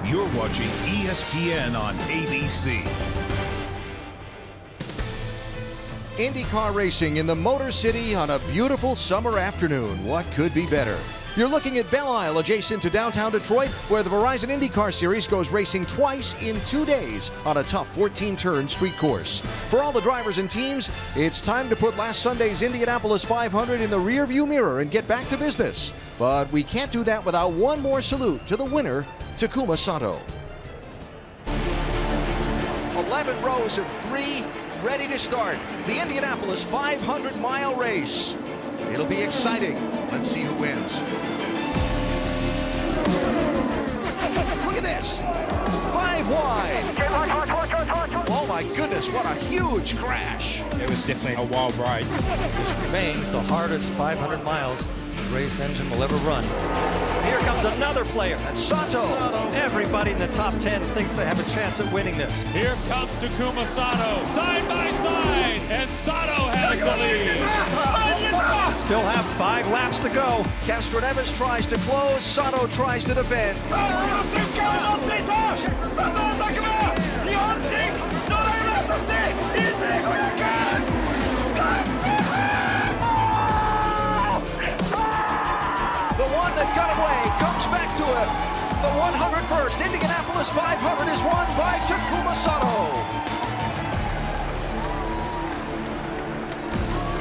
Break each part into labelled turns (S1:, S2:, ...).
S1: You're watching ESPN on ABC.
S2: IndyCar racing in the Motor City on a beautiful summer afternoon. What could be better? You're looking at Belle Isle, adjacent to downtown Detroit, where the Verizon IndyCar Series goes racing twice in 2 days on a tough 14-turn street course. For all the drivers and teams, it's time to put last Sunday's Indianapolis 500 in the rearview mirror and get back to business. But we can't do that without one more salute to the winner, Takuma Sato. 11 rows of 3 ready to start. The Indianapolis 500-mile race. It'll be exciting. Let's see who wins. Look at this. 5 wide. Oh my goodness, what a huge crash.
S3: It was definitely a wild ride.
S4: This remains the hardest 500 miles the race engine will ever run. Here comes another player. That's Sato. Everybody in the top 10 thinks they have a chance at winning this.
S5: Here comes Takuma Sato, side by side, and Sato has the lead.
S4: Still have 5 laps to go.
S2: Castroneves tries to close, Sato tries to defend. The one that got away comes back to him. The 101st Indianapolis 500 is won by Takuma Sato.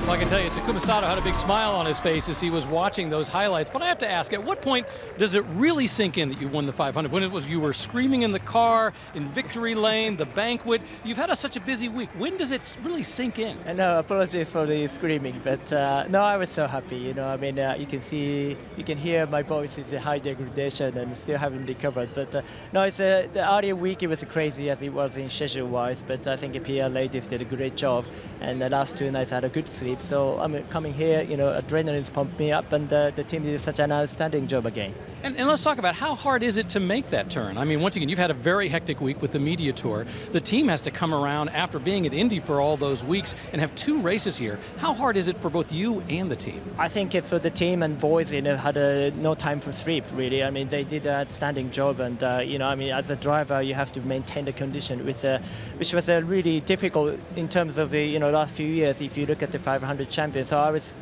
S6: Well, I can tell you, Takuma Sato had a big smile on his face as he was watching those highlights. But I have to ask, at what point does it really sink in that you won the 500? When it was you were screaming in the car, in victory lane, the banquet. You've had such a busy week. When does it really sink in?
S7: No, apologies for the screaming, but no, I was so happy. You know, I mean, you can hear my voice is a high degradation and still haven't recovered. But no, it's the earlier week it was crazy as it was in schedule-wise. But I think PR ladies did a great job, and the last 2 nights I had a good sleep. So I'm coming here, you know, adrenaline's pumped me up, and the team did such an outstanding job again.
S6: And let's talk about how hard is it to make that turn? I mean, once again, you've had a very hectic week with the media tour. The team has to come around after being at Indy for all those weeks and have 2 races here. How hard is it for both you and the team? I think
S7: for the team and boys, you know, had no time for sleep, really. I mean, they did an outstanding job, and you know, I mean, as a driver, you have to maintain the condition, which was really difficult in terms of the last few years. If you look at the 500 champions, so I was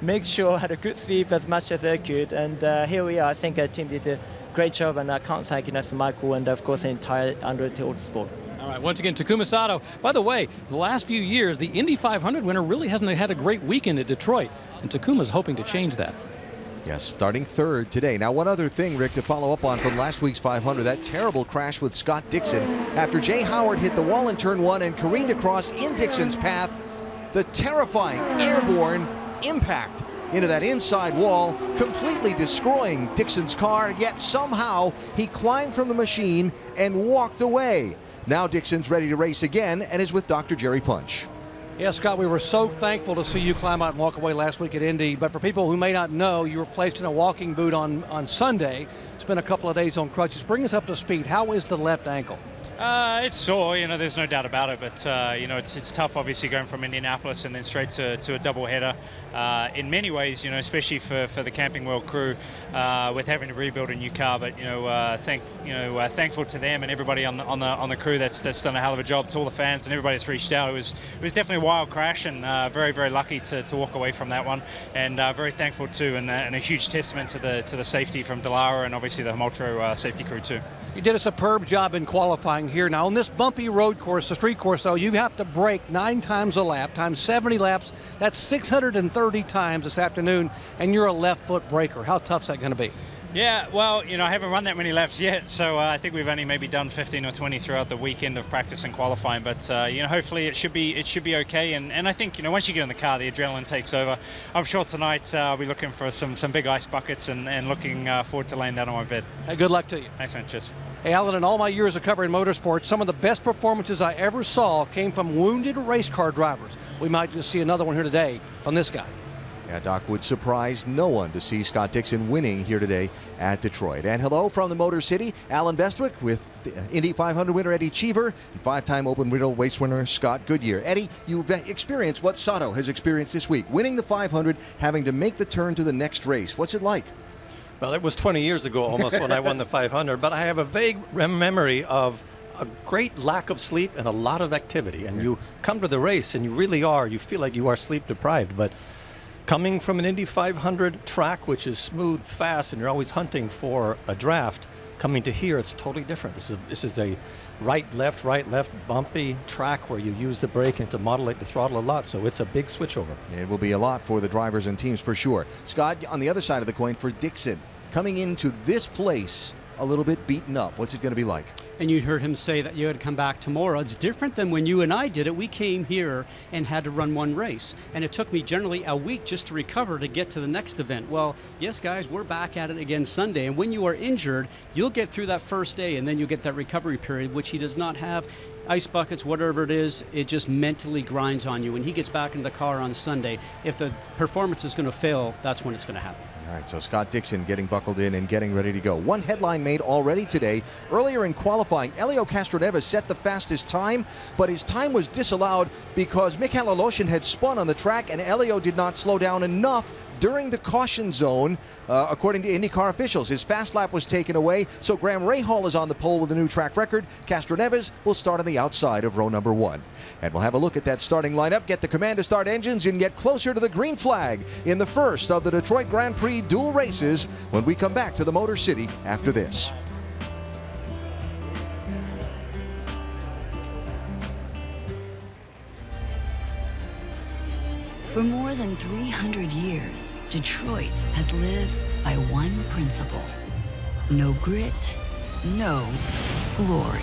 S7: make sure I had a good sleep as much as I could, and here we are. I think our team did a great job, and I can't thank enough Michael and of course the entire Untitled Sport.
S6: All right, once again, Takuma Sato. By the way, the last few years, the Indy 500 winner really hasn't had a great weekend at Detroit, and Takuma's hoping to change that.
S2: Yes, starting 3rd today. Now, one other thing, Rick, to follow up on from last week's 500, that terrible crash with Scott Dixon after Jay Howard hit the wall in turn 1 and careened across in Dixon's path. The terrifying airborne impact into that inside wall, completely destroying Dixon's car, yet somehow he climbed from the machine and walked away. Now Dixon's ready to race again and is with Dr. Jerry Punch.
S8: Yeah, Scott, we were so thankful to see you climb out and walk away last week at Indy. But for people who may not know, you were placed in a walking boot on Sunday, spent a couple of days on crutches. Bring us up to speed. How is the left ankle?
S3: It's sore, there's no doubt about it, but it's tough obviously going from Indianapolis and then straight to a double header. In many ways, especially for the Camping World crew with having to rebuild a new car, but thankful to them and everybody on the crew that's done a hell of a job, to all the fans and everybody that's reached out. It was definitely a wild crash, and very, very lucky to walk away from that one, and very thankful too, and a huge testament to the safety from Delara and obviously the Homoltro safety crew too.
S8: You did a superb job in qualifying here. Now on this bumpy road course, the street course, though, you have to brake 9 times a lap, times 70 laps. That's 630 times this afternoon, and you're a left foot braker. How tough's that going to be?
S3: Yeah, well, I haven't run that many laps yet, so I think we've only maybe done 15 or 20 throughout the weekend of practice and qualifying. But hopefully it should be okay. And I think once you get in the car, the adrenaline takes over. I'm sure tonight I'll be looking for some big ice buckets and looking forward to laying down on my bed.
S8: Hey, good luck to you.
S3: Thanks, man. Cheers.
S8: Hey, Alan, in all my years of covering motorsports, some of the best performances I ever saw came from wounded race car drivers. We might just see another one here today from this guy.
S2: Yeah, Doc, would surprise no one to see Scott Dixon winning here today at Detroit. And hello from the Motor City, Alan Bestwick with Indy 500 winner Eddie Cheever and 5-time Open Wheel Race winner Scott Goodyear. Eddie, you've experienced what Sato has experienced this week, winning the 500, having to make the turn to the next race. What's it like?
S4: Well, it was 20 years ago almost when I won the 500, but I have a vague memory of a great lack of sleep and a lot of activity. And you come to the race and you feel like you are sleep deprived. But coming from an Indy 500 track, which is smooth, fast, and you're always hunting for a draft, coming to here, it's totally different. This is a right, left, bumpy track where you use the brake and to modulate the throttle a lot. So it's a big switchover.
S2: It will be a lot for the drivers and teams for sure. Scott, on the other side of the coin for Dixon, coming into this place a little bit beaten up. What's it going to be like?
S9: And you heard him say that you had to come back tomorrow. It's different than when you and I did it. We came here and had to run one race. And it took me generally a week just to recover to get to the next event. Well, yes, guys, we're back at it again Sunday. And when you are injured, you'll get through that first day and then you'll get that recovery period, which he does not have. Ice buckets, whatever it is, it just mentally grinds on you. When he gets back in the car on Sunday, if the performance is going to fail, that's when it's going to happen.
S2: All right, so Scott Dixon getting buckled in and getting ready to go. One headline made already today. Earlier in qualifying, Helio Castroneves set the fastest time, but his time was disallowed because Michael Aloshin had spun on the track and Helio did not slow down enough during the caution zone, according to IndyCar officials. His fast lap was taken away, so Graham Rahal is on the pole with a new track record. Castroneves will start on the outside of row number 1. And we'll have a look at that starting lineup, get the command to start engines, and get closer to the green flag in the first of the Detroit Grand Prix dual races when we come back to the Motor City after this.
S10: For more than 300 years, Detroit has lived by one principle. No grit, no glory.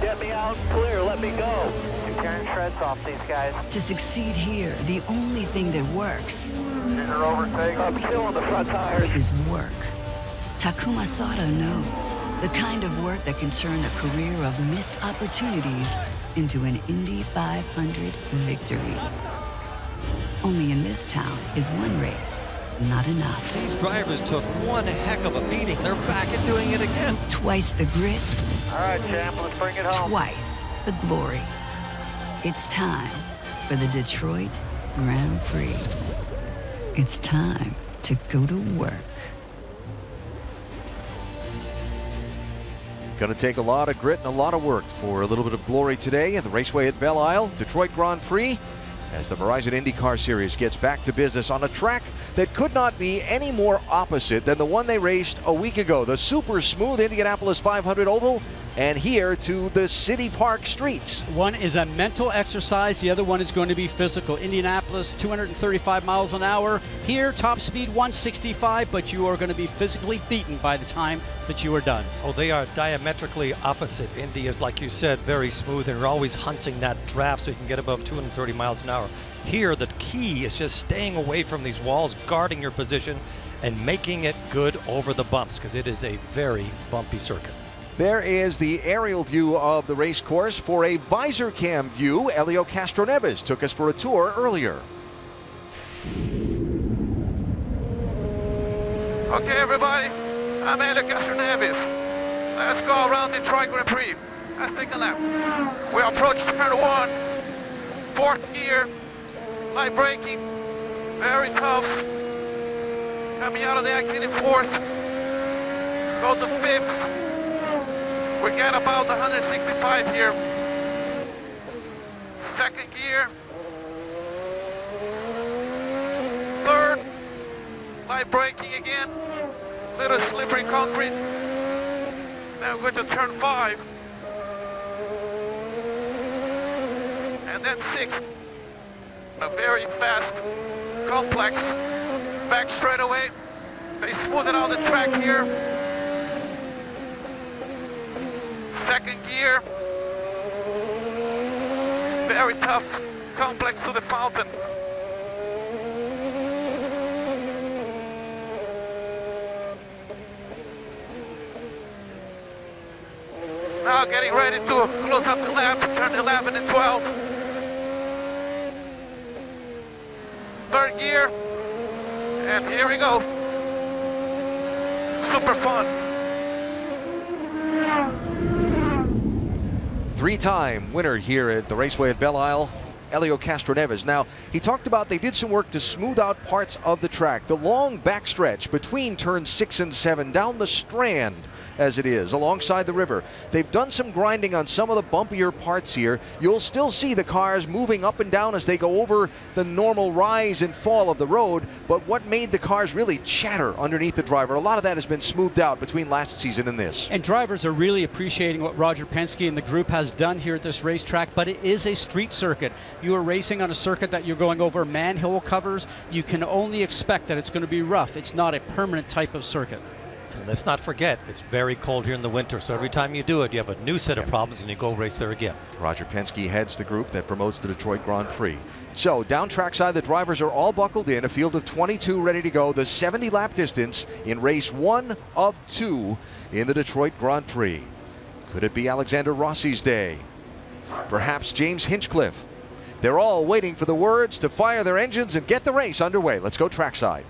S11: Get me out clear, let me go. You're tearing shreds off these guys.
S10: To succeed here, the only thing that works
S11: overtake. I'm killing the front tires.
S10: is work. Takuma Sato knows the kind of work that can turn a career of missed opportunities into an Indy 500 victory. Only in this town is one race not enough.
S4: These drivers took one heck of a beating. They're back and doing it again.
S10: Twice the grit.
S11: All right, champ, let's bring it home.
S10: Twice the glory. It's time for the Detroit Grand Prix. It's time to go to work.
S2: Going to take a lot of grit and a lot of work for a little bit of glory today at the Raceway at Belle Isle, Detroit Grand Prix, as the Verizon IndyCar Series gets back to business on a track that could not be any more opposite than the one they raced a week ago, the super smooth Indianapolis 500 Oval, and here to the City Park streets.
S9: One is a mental exercise, the other one is going to be physical. Indianapolis, 235 miles an hour. Here, top speed 165, but you are going to be physically beaten by the time that you are done.
S4: Oh, they are diametrically opposite. Indy is, like you said, very smooth, and you're always hunting that draft so you can get above 230 miles an hour. Here, the key is just staying away from these walls, guarding your position, and making it good over the bumps, because it is a very bumpy circuit.
S2: There is the aerial view of the race course. For a visor cam view, Helio Castroneves took us for a tour earlier.
S12: Okay, everybody, I'm Helio Castroneves. Let's go around Detroit Grand Prix. Let's take a lap. We approach turn 1, fourth gear, light braking, very tough. Coming out of the exit in fourth, go to fifth. We get about 165 here. Second gear. Third, light braking again. Little slippery concrete. Then we're going to turn 5. And then 6. A very fast, complex back straightaway. They smooth it out the track here. Second gear, very tough, complex to the fountain. Now getting ready to close up the lap, turn 11 and 12. Third gear, and here we go. Super fun.
S2: Three-time winner here at the Raceway at Belle Isle, Helio Castroneves. Now, he talked about they did some work to smooth out parts of the track. The long backstretch between turns 6 and 7 down the Strand, as it is, alongside the river. They've done some grinding on some of the bumpier parts here. You'll still see the cars moving up and down as they go over the normal rise and fall of the road, but what made the cars really chatter underneath the driver, a lot of that has been smoothed out between last season and this.
S9: And drivers are really appreciating what Roger Penske and the group has done here at this racetrack, but it is a street circuit. You are racing on a circuit that you're going over manhole covers. You can only expect that it's going to be rough. It's not a permanent type of circuit.
S4: Let's not forget, it's very cold here in the winter, so every time you do it, you have a new set of problems and you go race there again.
S2: Roger Penske heads the group that promotes the Detroit Grand Prix. So down trackside, the drivers are all buckled in, a field of 22 ready to go, the 70-lap distance in race 1 of 2 in the Detroit Grand Prix. Could it be Alexander Rossi's day? Perhaps James Hinchcliffe? They're all waiting for the words to fire their engines and get the race underway. Let's go trackside.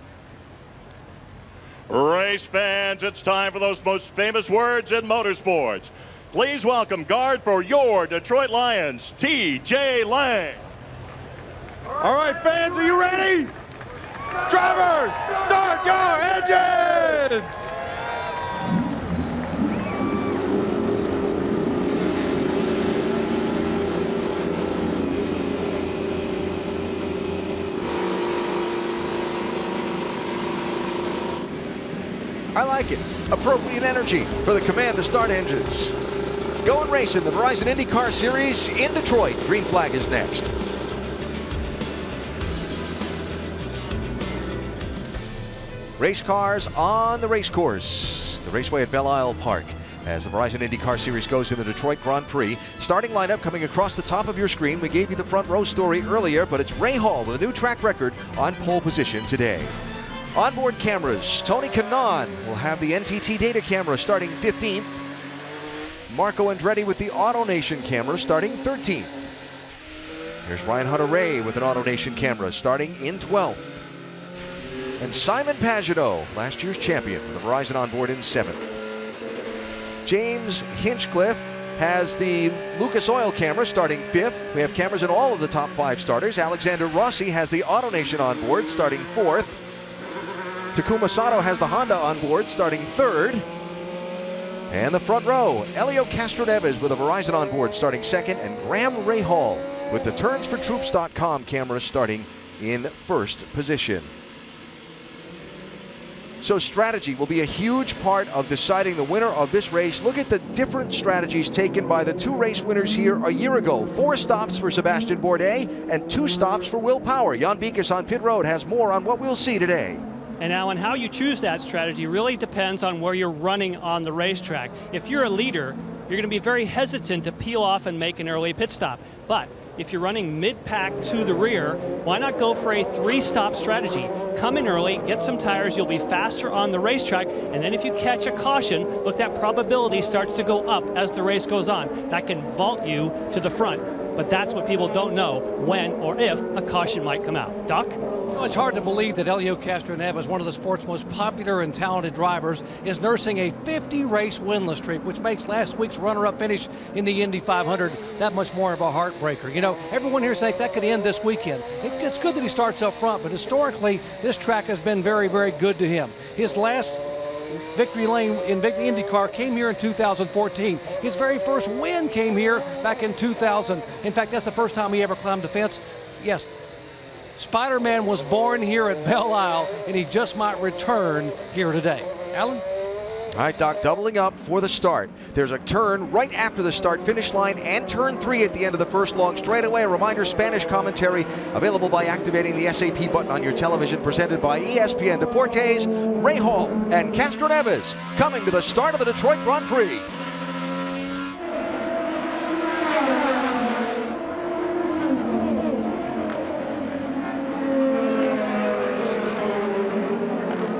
S13: Race fans, it's time for those most famous words in motorsports. Please welcome guard for your Detroit Lions, T.J. Lang.
S14: All right, fans, are you ready? Drivers, start your engines!
S2: I like it. Appropriate energy for the command to start engines. Going racing, the Verizon IndyCar Series in Detroit. Green flag is next. Race cars on the race course. The raceway at Belle Park as the Verizon IndyCar Series goes in the Detroit Grand Prix. Starting lineup coming across the top of your screen. We gave you the front row story earlier, but it's Rahal with a new track record on pole position today. Onboard cameras, Tony Kanaan will have the NTT data camera starting 15th. Marco Andretti with the AutoNation camera starting 13th. Here's Ryan Hunter-Reay with an AutoNation camera starting in 12th. And Simon Pagenaud, last year's champion, with the Verizon onboard in 7th. James Hinchcliffe has the Lucas Oil camera starting 5th. We have cameras in all of the top 5 starters. Alexander Rossi has the AutoNation onboard starting 4th. Takuma Sato has the Honda on board starting 3rd. And the front row, Helio Castroneves with a Verizon on board starting 2nd, and Graham Rahal with the turnsfortroops.com camera starting in 1st position. So strategy will be a huge part of deciding the winner of this race. Look at the different strategies taken by the 2 race winners here a year ago. 4 stops for Sebastian Bourdais and 2 stops for Will Power. Jan Bikus on pit road has more on what we'll see today.
S15: And Alan, how you choose that strategy really depends on where you're running on the racetrack. If you're a leader, you're going to be very hesitant to peel off and make an early pit stop. But if you're running mid-pack to the rear, why not go for a 3-stop strategy? Come in early, get some tires, you'll be faster on the racetrack, and then if you catch a caution, look, that probability starts to go up as the race goes on. That can vault you to the front. But that's what people don't know, when or if a caution might come out. Doc?
S8: You know, it's hard to believe that Helio Castroneves, one of the sport's most popular and talented drivers, is nursing a 50-race winless streak, which makes last week's runner-up finish in the Indy 500 that much more of a heartbreaker. You know, everyone here thinks that could end this weekend. It's good that he starts up front, but historically, this track has been very, very good to him. His last victory lane in IndyCar came here in 2014. His very first win came here back in 2000. In fact, that's the first time he ever climbed a fence. Yes, Spider-Man was born here at Belle Isle, and he just might return here today. Alan?
S2: All right, Doc, doubling up for the start. There's a turn right after the start-finish line and turn 3 at the end of the first long straightaway. A reminder, Spanish commentary available by activating the SAP button on your television, presented by ESPN Deportes. Rahal and Castroneves coming to the start of the Detroit Grand Prix.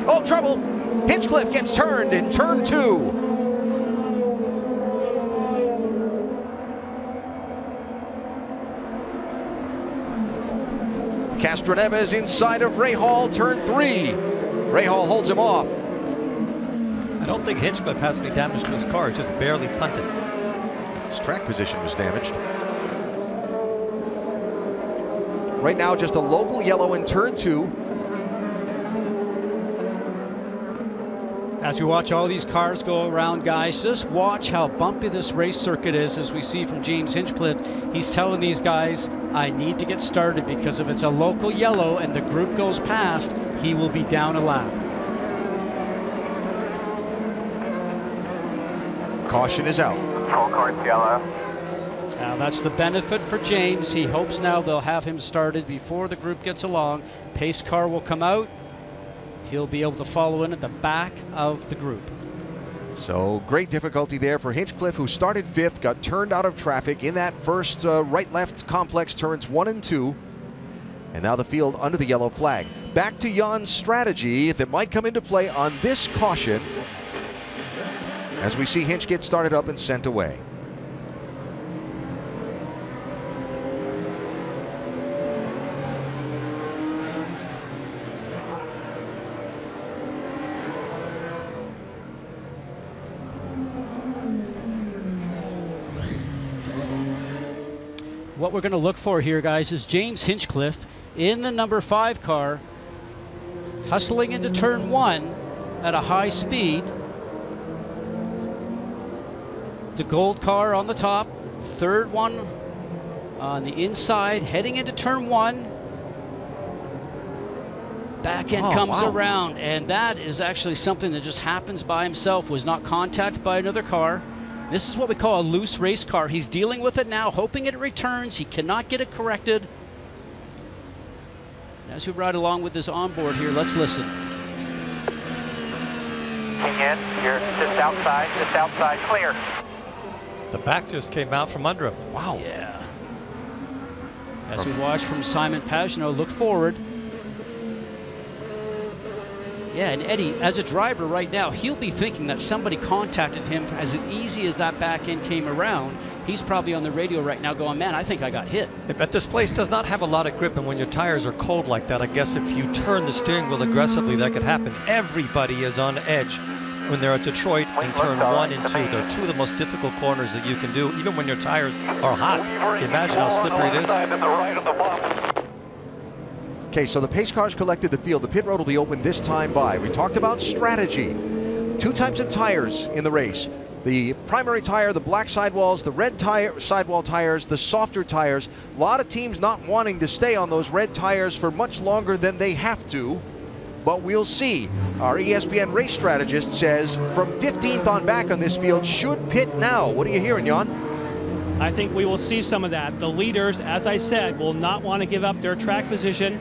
S2: Oh, trouble! Hinchcliffe gets turned in turn 2. Castroneves inside of Rahal, turn 3. Rahal holds him off.
S4: I don't think Hinchcliffe has any damage to his car, just barely punted.
S2: His track position was damaged. Right now, just a local yellow in turn 2.
S9: As we watch all these cars go around, guys, just watch how bumpy this race circuit is, as we see from James Hinchcliffe. He's telling these guys, I need to get started, because if it's a local yellow and the group goes past, he will be down a lap.
S2: Caution is out.
S11: Control course yellow.
S9: Now that's the benefit for James. He hopes now they'll have him started before the group gets along. Pace car will come out. He'll be able to follow in at the back of the group.
S2: So great difficulty there for Hinchcliffe, who started 5th, got turned out of traffic in that first right-left complex turns 1 and 2. And now the field under the yellow flag. Back to Jan's strategy that might come into play on this caution, as we see Hinch get started up and sent away.
S9: What we're going to look for here, guys, is James Hinchcliffe in the number 5 car, hustling into turn 1 at a high speed. It's a gold car on the top, third one on the inside, heading into turn 1. Back end comes around, and that is actually something that just happens by himself, was not contacted by another car. This is what we call a loose race car. He's dealing with it now, hoping it returns. He cannot get it corrected. As we ride along with this onboard here, let's listen.
S11: King in, you're just outside, clear.
S4: The back just came out from under him.
S2: Wow.
S9: Yeah. As we watch from Simon Pagenaud look forward. Yeah, and Eddie, as a driver right now, he'll be thinking that somebody contacted him as easy as that back end came around. He's probably on the radio right now going, man, I think I got hit.
S4: But this place does not have a lot of grip, and when your tires are cold like that, I guess if you turn the steering wheel aggressively, that could happen. Everybody is on edge when they're at Detroit in turn 1 and 2. They're 2 of the most difficult corners that you can do, even when your tires are hot. Can you imagine how slippery it is?
S2: Okay, so the pace cars collected the field. The pit road will be open this time by. We talked about strategy. 2 types of tires in the race. The primary tire, the black sidewalls, the red sidewall tires, the softer tires. A lot of teams not wanting to stay on those red tires for much longer than they have to. But we'll see. Our ESPN race strategist says from 15th on back on this field should pit now. What are you hearing, Jan?
S15: I think we will see some of that. The leaders, as I said, will not want to give up their track position.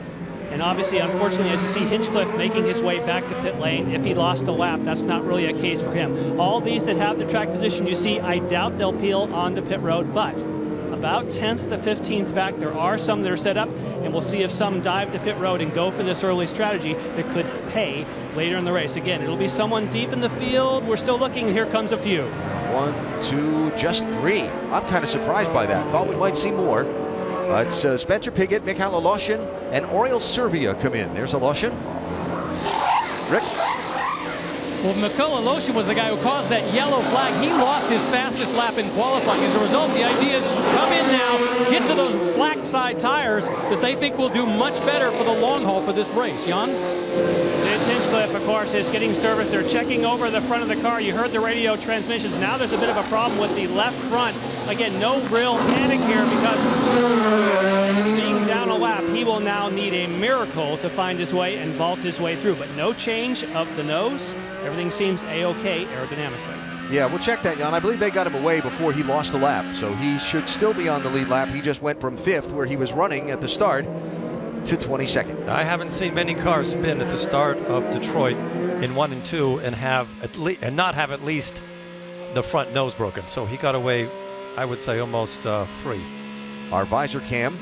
S15: And obviously, unfortunately, as you see Hinchcliffe making his way back to pit lane, if he lost a lap, that's not really a case for him. All these that have the track position, you see, I doubt they'll peel onto pit road, but about 10th to 15th back, there are some that are set up, and we'll see if some dive to pit road and go for this early strategy that could pay later in the race. Again, it'll be someone deep in the field. We're still looking. Here comes a few.
S2: 1, 2, just 3. I'm kind of surprised by that. Thought we might see more. It's Spencer Piggott, Mikhail Aloshin, and Oriol Servia come in. There's Aloshin. Rick?
S6: Well, Mikhail Aloshin was the guy who caused that yellow flag. He lost his fastest lap in qualifying. As a result, the idea is come in now, get to those black side tires that they think will do much better for the long haul for this race. Jan?
S15: Hinchcliffe, of course, is getting service. They're checking over the front of the car. You heard the radio transmissions. Now there's a bit of a problem with the left front. Again, no real panic here because being down a lap, he will now need a miracle to find his way and vault his way through. But no change of the nose. Everything seems A-OK aerodynamically.
S2: Yeah, we'll check that, Jan. I believe they got him away before he lost a lap, so he should still be on the lead lap. He just went from 5th, where he was running at the start, to 22nd.
S4: I haven't seen many cars spin at the start of Detroit in 1 and 2 and not have at least the front nose broken. So he got away, I would say, almost free.
S2: Our visor cam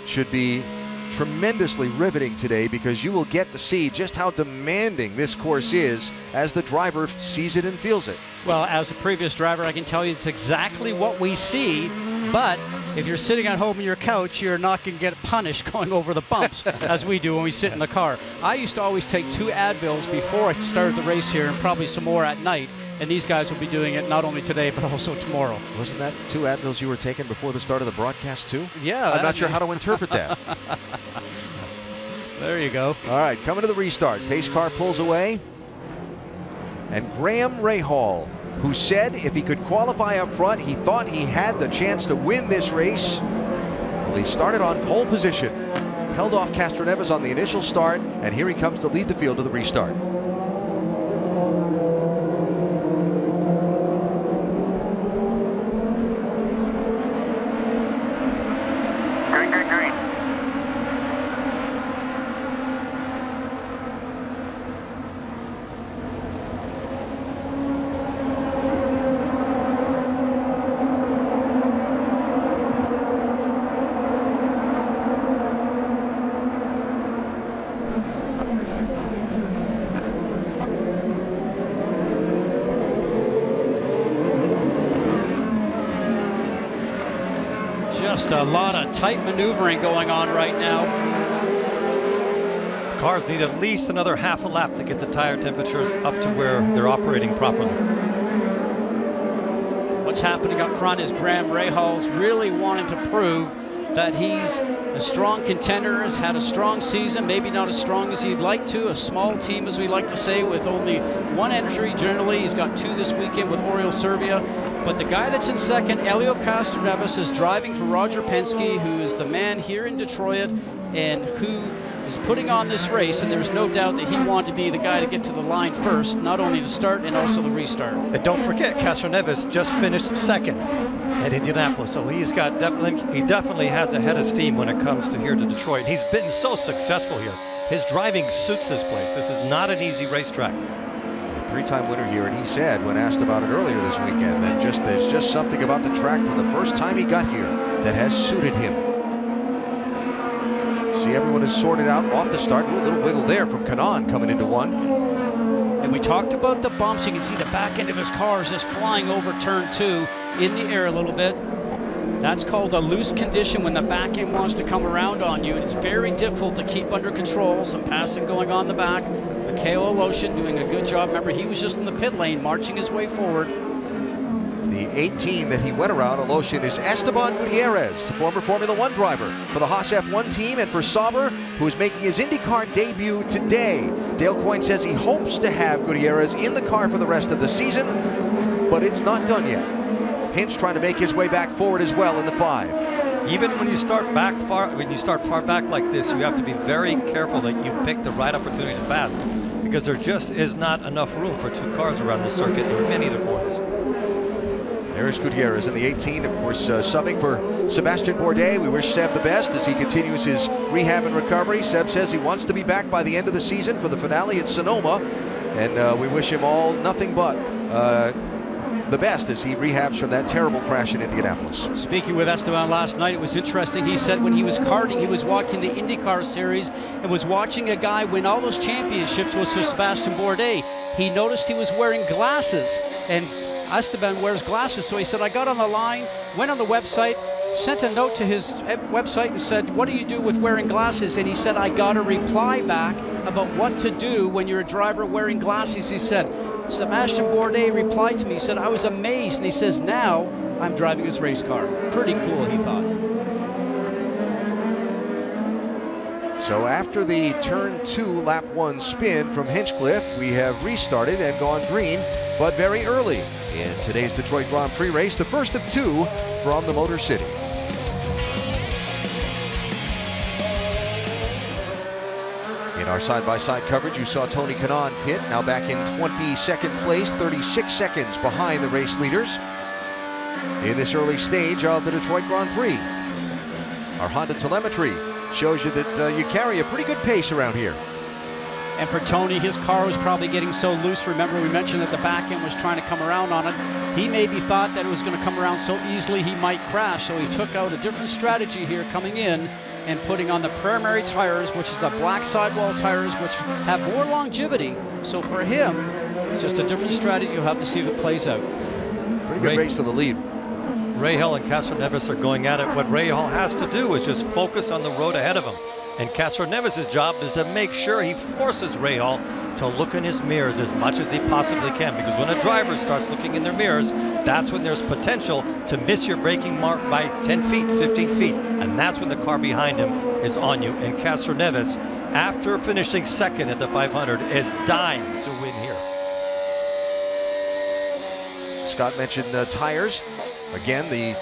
S2: should be tremendously riveting today, because you will get to see just how demanding this course is as the driver sees it and feels it.
S9: Well, as a previous driver, I can tell you it's exactly what we see, but if you're sitting at home on your couch, you're not going to get punished going over the bumps as we do when we sit in the car. I used to always take 2 Advils before I started the race here, and probably some more at night, and these guys will be doing it not only today but also tomorrow.
S2: Wasn't that 2 Advils you were taking before the start of the broadcast too?
S9: Yeah.
S2: I'm not sure how to interpret that.
S9: There you go.
S2: All right, coming to the restart. Pace car pulls away. And Graham Rahal, who said if he could qualify up front, he thought he had the chance to win this race. Well, he started on pole position, held off Castroneves on the initial start, and here he comes to lead the field to the restart.
S9: Just a lot of tight maneuvering going on right now.
S4: Cars need at least another half a lap to get the tire temperatures up to where they're operating properly.
S9: What's happening up front is Graham Rahal's really wanting to prove that he's a strong contender, has had a strong season, maybe not as strong as he'd like to, a small team as we like to say with only 1 entry generally. He's got 2 this weekend with Oriol Servia. But the guy that's in second, Elio Castroneves, is driving for Roger Penske, who is the man here in Detroit and who is putting on this race, and there's no doubt that he wanted to be the guy to get to the line first, not only to start and also the restart.
S4: And don't forget, Castroneves just finished second at Indianapolis, so he definitely has a head of steam when it comes to here to Detroit. He's been so successful here. His driving suits this place. This is not an easy racetrack.
S2: 3-time winner here, and he said when asked about it earlier this weekend that there's just something about the track from the first time he got here that has suited him. See, everyone is sorted out off the start. Ooh, a little wiggle there from Kanaan coming into 1.
S9: And we talked about the bumps. You can see the back end of his car is just flying over turn 2 in the air a little bit. That's called a loose condition when the back end wants to come around on you, and it's very difficult to keep under control. Some passing going on the back. Mikhail Aloshin doing a good job. Remember, he was just in the pit lane, marching his way forward.
S2: The 18 that he went around, Aloshin, is Esteban Gutierrez, the former Formula 1 driver for the Haas F1 team, and for Sauber, who is making his IndyCar debut today. Dale Coyne says he hopes to have Gutierrez in the car for the rest of the season, but it's not done yet. Hinch trying to make his way back forward as well in the 5.
S4: Even when you start far back like this, you have to be very careful that you pick the right opportunity to pass, because there just is not enough room for 2 cars around the circuit in many of the corners.
S2: There's Gutierrez in the 18, of course, subbing for Sebastian Bourdais. We wish Seb the best as he continues his rehab and recovery. Seb says he wants to be back by the end of the season for the finale at Sonoma, and we wish him all nothing but the best as he rehabs from that terrible crash in Indianapolis.
S9: Speaking with Esteban last night, it was interesting. He said when he was karting, he was watching the IndyCar Series and was watching a guy win all those championships, was for Sebastian Bourdais. He noticed he was wearing glasses, and Esteban wears glasses, so he said, I got on the line, went on the website, sent a note to his website and said, what do you do with wearing glasses? And he said, I got a reply back about what to do when you're a driver wearing glasses. He said, Sebastian Bourdais replied to me, he said, I was amazed. And he says, now I'm driving his race car. Pretty cool, he thought.
S2: So after the turn 2 lap 1 spin from Hinchcliffe, we have restarted and gone green, but very early in today's Detroit Grand Prix race, the first of 2 from the Motor City. In our side-by-side coverage, you saw Tony Kanaan pit, now back in 22nd place, 36 seconds behind the race leaders in this early stage of the Detroit Grand Prix. Our Honda telemetry shows you that you carry a pretty good pace around here.
S9: And for Tony, his car was probably getting so loose. Remember, we mentioned that the back end was trying to come around on it. He maybe thought that it was going to come around so easily he might crash, so he took out a different strategy here coming in and putting on the primary tires, which is the black sidewall tires, which have more longevity. So for him, it's just a different strategy. You'll have to see if it plays out.
S2: Pretty good race for the lead.
S4: Rahal and Castroneves are going at it. What Rahal has to do is just focus on the road ahead of him. And Castroneves' job is to make sure he forces Rahal to look in his mirrors as much as he possibly can, because when a driver starts looking in their mirrors, that's when there's potential to miss your braking mark by 10 feet, 15 feet, and that's when the car behind him is on you. And Castroneves, after finishing second at the 500, is dying to win here.
S2: Scott mentioned tires. Again, the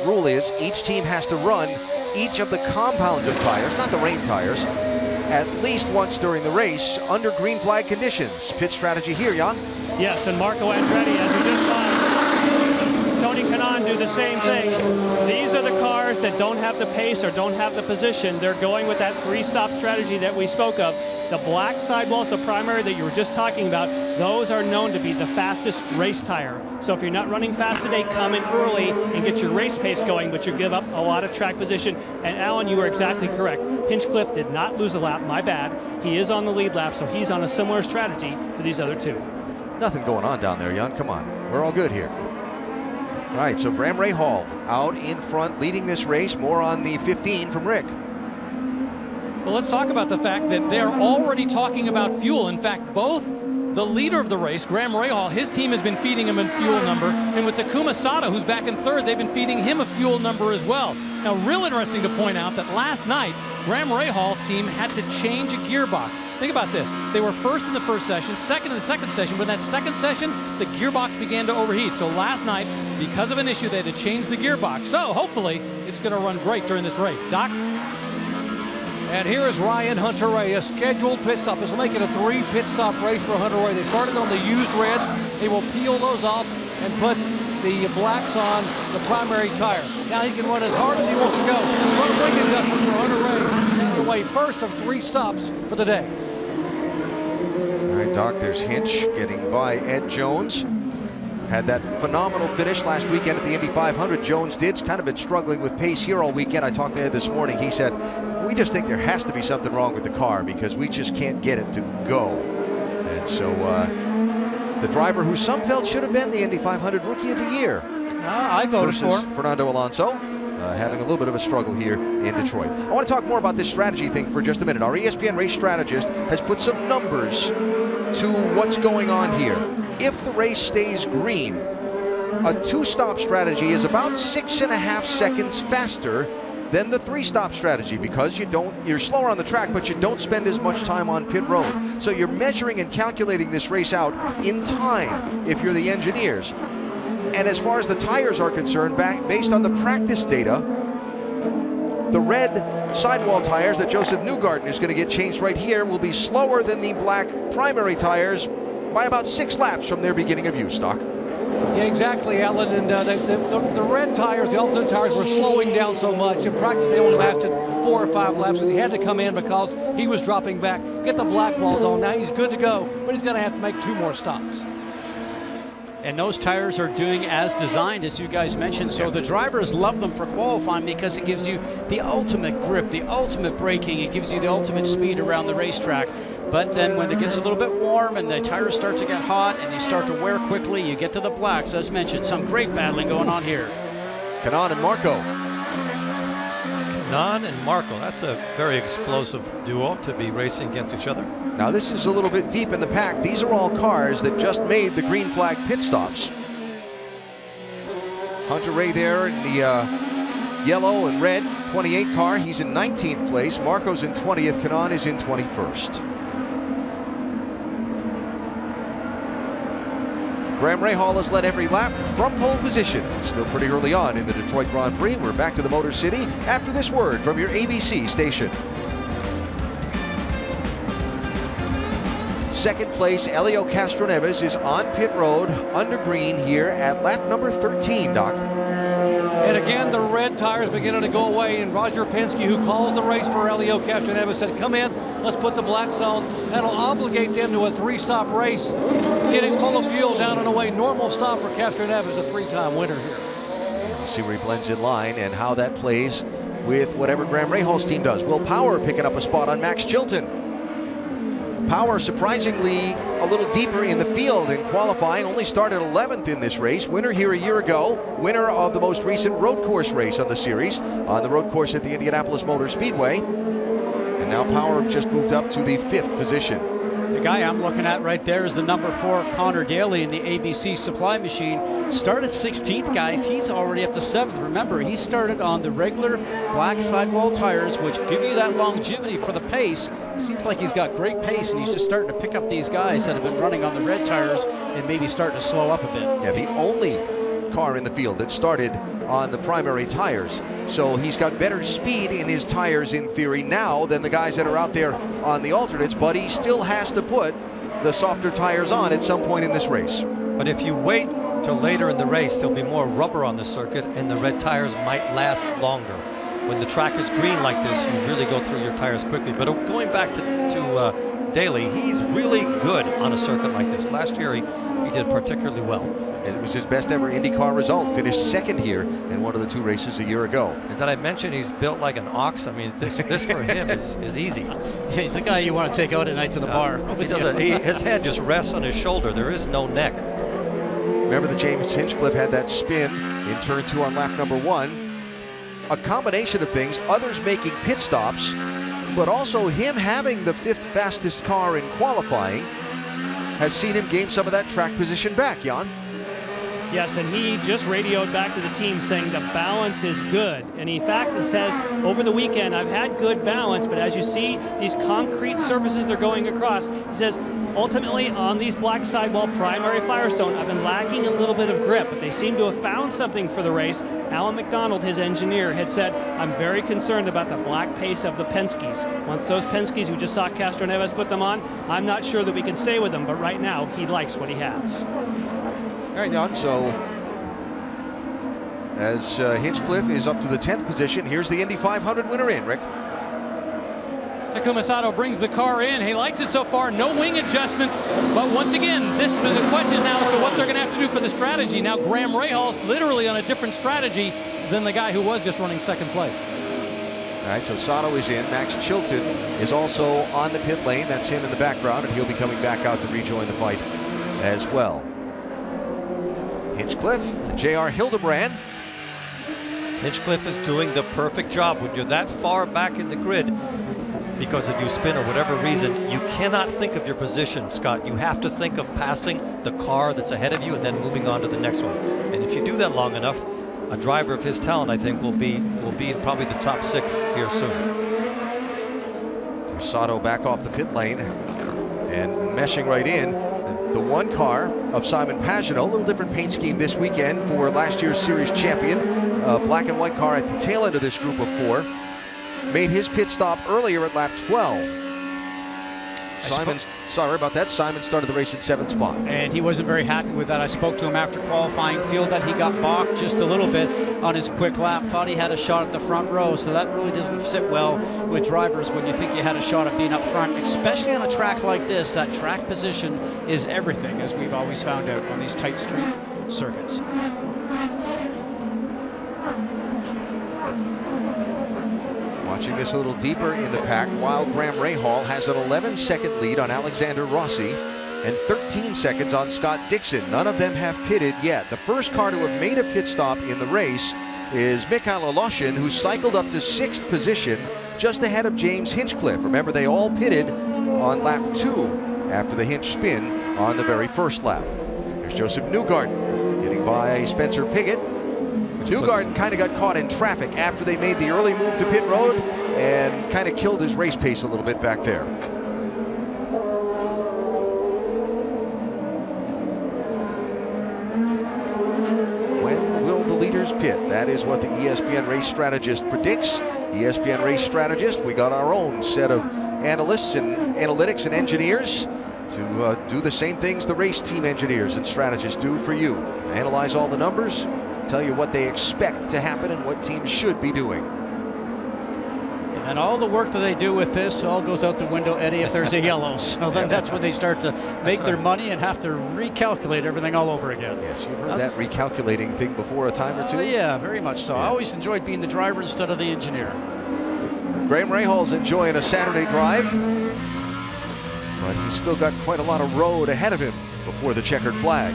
S2: rule is each team has to run each of the compounds of tires, not the rain tires, at least once during the race under green flag conditions. Pit strategy here, Jan.
S15: Yes, and Marco Andretti, as you just saw, Tony Kanaan do the same thing. These are the cars that don't have the pace or don't have the position. They're going with that three-stop strategy that we spoke of. The black sidewalls, the primary that you were just talking about, those are known to be the fastest race tire. So if you're not running fast today, come in early and get your race pace going, but you give up a lot of track position. And Alan, you were exactly correct. Hinchcliffe did not lose a lap, my bad. He is on the lead lap, so he's on a similar strategy to these other two.
S2: Nothing going on down there, Jan. Come on. We're all good here. All right, so Graham Rahal out in front, leading this race. More on the 15 from Rick.
S6: Well, let's talk about the fact that they're already talking about fuel. In fact, both the leader of the race, Graham Rahal, his team has been feeding him a fuel number. And with Takuma Sato, who's back in third, they've been feeding him a fuel number as well. Now, real interesting to point out that last night, Graham Rahal's team had to change a gearbox. Think about this. They were first in the first session, second in the second session. But in that second session, the gearbox began to overheat. So last night, because of an issue, they had to change the gearbox. So hopefully, it's going to run great during this race. Doc?
S8: And here is Ryan Hunter-Reay, a scheduled pit stop. This will make it a 3 pit stop race for Hunter-Reay. They started on the used reds. They will peel those off and put the blacks on the primary tire. Now he can run as hard as he wants to go. Front wing adjustment for Hunter-Reay. Taking away first of 3 stops for the day.
S2: All right, Doc, there's Hinch getting by Ed Jones. Had that phenomenal finish last weekend at the Indy 500. Jones did. Kind of been struggling with pace here all weekend. I talked to Ed this morning. He said, we just think there has to be something wrong with the car because we just can't get it to go. And so the driver who some felt should have been the Indy 500 Rookie of the Year.
S8: I voted for him.
S2: Fernando Alonso having a little bit of a struggle here in Detroit. I want to talk more about this strategy thing for just a minute. Our ESPN race strategist has put some numbers to what's going on here. If the race stays green, a 2-stop strategy is about 6.5 seconds faster than the 3-stop strategy because you're slower on the track, but you don't spend as much time on pit road. So you're measuring and calculating this race out in time if you're the engineers. And as far as the tires are concerned, based on the practice data, the red sidewall tires that Josef Newgarden is going to get changed right here will be slower than the black primary tires by about 6 laps from their beginning of use, Doc.
S8: Yeah, exactly, Alan. And the red tires, the alternate tires, were slowing down so much. In practice, they only lasted 4 or 5 laps, and he had to come in because he was dropping back. Get the black walls on. Now he's good to go, but he's going to have to make 2 more stops.
S9: And those tires are doing as designed, as you guys mentioned. So the drivers love them for qualifying because it gives you the ultimate grip, the ultimate braking. It gives you the ultimate speed around the racetrack. But then when it gets a little bit warm and the tires start to get hot and they start to wear quickly, you get to the blacks. As mentioned, some great battling going on here.
S2: Kanaan and Marco.
S4: Kanaan and Marco, that's a very explosive duo to be racing against each other.
S2: Now this is a little bit deep in the pack. These are all cars that just made the green flag pit stops. Hunter-Reay there in the yellow and red 28 car. He's in 19th place. Marco's in 20th. Kanaan is in 21st. Graham Rahal has led every lap from pole position. Still pretty early on in the Detroit Grand Prix. We're back to the Motor City after this word from your ABC station. Second place, Helio Castroneves is on pit road under green here at lap number 13, Doc.
S8: And again, the red tires beginning to go away, and Roger Penske, who calls the race for Helio Castroneves, said, come in, let's put the blacks on. That'll obligate them to a 3-stop race, getting full of fuel down and away. Normal stop for Castroneves, a 3-time winner here.
S2: We'll see where he blends in line and how that plays with whatever Graham Rahal's team does. Will Power picking up a spot on Max Chilton. Power surprisingly a little deeper in the field in qualifying, only started 11th in this race. Winner here a year ago, winner of the most recent road course race on the series, on the road course at the Indianapolis Motor Speedway. Now Power just moved up to the 5th position.
S9: The guy I'm looking at right there is the number 4, Connor Daly in the ABC Supply Machine. Started 16th, guys. He's already up to 7th. Remember, he started on the regular black sidewall tires, which give you that longevity for the pace. It seems like he's got great pace, and he's just starting to pick up these guys that have been running on the red tires and maybe starting to slow up a bit.
S2: Yeah, the only car in the field that started on the primary tires. So he's got better speed in his tires in theory now than the guys that are out there on the alternates, but he still has to put the softer tires on at some point in this race.
S4: But if you wait till later in the race, there'll be more rubber on the circuit and the red tires might last longer. When the track is green like this, you really go through your tires quickly. But going back to Daly, he's really good on a circuit like this. Last year he did particularly well.
S2: It was his best ever IndyCar result. Finished 2nd here in one of the 2 races a year ago.
S4: And did I mention he's built like an ox? I mean, this for him is easy.
S9: Yeah, he's the guy you want to take out at night to the bar.
S4: He doesn't. His head just rests on his shoulder. There is no neck.
S2: Remember that James Hinchcliffe had that spin in turn 2 on lap number 1. A combination of things, others making pit stops, but also him having the 5th fastest car in qualifying has seen him gain some of that track position back, Jan.
S15: Yes, and he just radioed back to the team saying the balance is good. And in fact, it says, over the weekend, I've had good balance, but as you see, these concrete surfaces they're going across, he says, ultimately, on these black sidewall primary Firestone, I've been lacking a little bit of grip, but they seem to have found something for the race. Alan McDonald, his engineer, had said, I'm very concerned about the black pace of the Penske's. Once those Penske's, we just saw Castro Neves put them on, I'm not sure that we can stay with them, but right now, he likes what he has.
S2: All right, Jan, so as Hinchcliffe is up to the 10th position, here's the Indy 500 winner in, Rick.
S6: Takuma Sato brings the car in. He likes it so far. No wing adjustments. But once again, this is a question now as to what they're going to have to do for the strategy. Now, Graham Rahal's literally on a different strategy than the guy who was just running 2nd place.
S2: All right, so Sato is in. Max Chilton is also on the pit lane. That's him in the background, and he'll be coming back out to rejoin the fight as well. Hinchcliffe and J.R. Hildebrand.
S4: Hinchcliffe is doing the perfect job. When you're that far back in the grid, because if you spin or whatever reason, you cannot think of your position, Scott. You have to think of passing the car that's ahead of you and then moving on to the next one. And if you do that long enough, a driver of his talent, I think, will be in probably the top 6 here soon.
S2: Sato back off the pit lane and meshing right in. The 1 car of Simon Pagenaud, a little different paint scheme this weekend for last year's series champion. Black and white car at the tail end of this group of 4. Made his pit stop earlier at lap 12. Sorry about that. Simon started the race in 7th spot.
S9: And he wasn't very happy with that. I spoke to him after qualifying. Feel that he got balked just a little bit on his quick lap. Thought he had a shot at the front row, so that really doesn't sit well with drivers when you think you had a shot at being up front, especially on a track like this. That track position is everything, as we've always found out on these tight street circuits.
S2: Watching this a little deeper in the pack, while Graham Rahal has an 11-second lead on Alexander Rossi and 13 seconds on Scott Dixon. None of them have pitted yet. The first car to have made a pit stop in the race is Mikhail Aloshin, who cycled up to 6th position just ahead of James Hinchcliffe. Remember, they all pitted on lap 2 after the Hinch spin on the very first lap. There's Josef Newgarden getting by Spencer Pigot. Newgarden kind of got caught in traffic after they made the early move to pit road and kind of killed his race pace a little bit back there. When will the leaders pit? That is what the ESPN race strategist predicts. ESPN race strategist, we got our own set of analysts and analytics and engineers to do the same things the race team engineers and strategists do for you. Analyze all the numbers, tell you what they expect to happen and what teams should be doing.
S9: And all the work that they do with this all goes out the window, Eddie, if there's a yellow. So then that's when they start to make their money and have to recalculate everything all over again.
S2: Yes, you've heard that recalculating thing before a time or two?
S9: Yeah, very much so. I always enjoyed being the driver instead of the engineer.
S2: Graham Rahal's enjoying a Saturday drive, but he's still got quite a lot of road ahead of him before the checkered flag.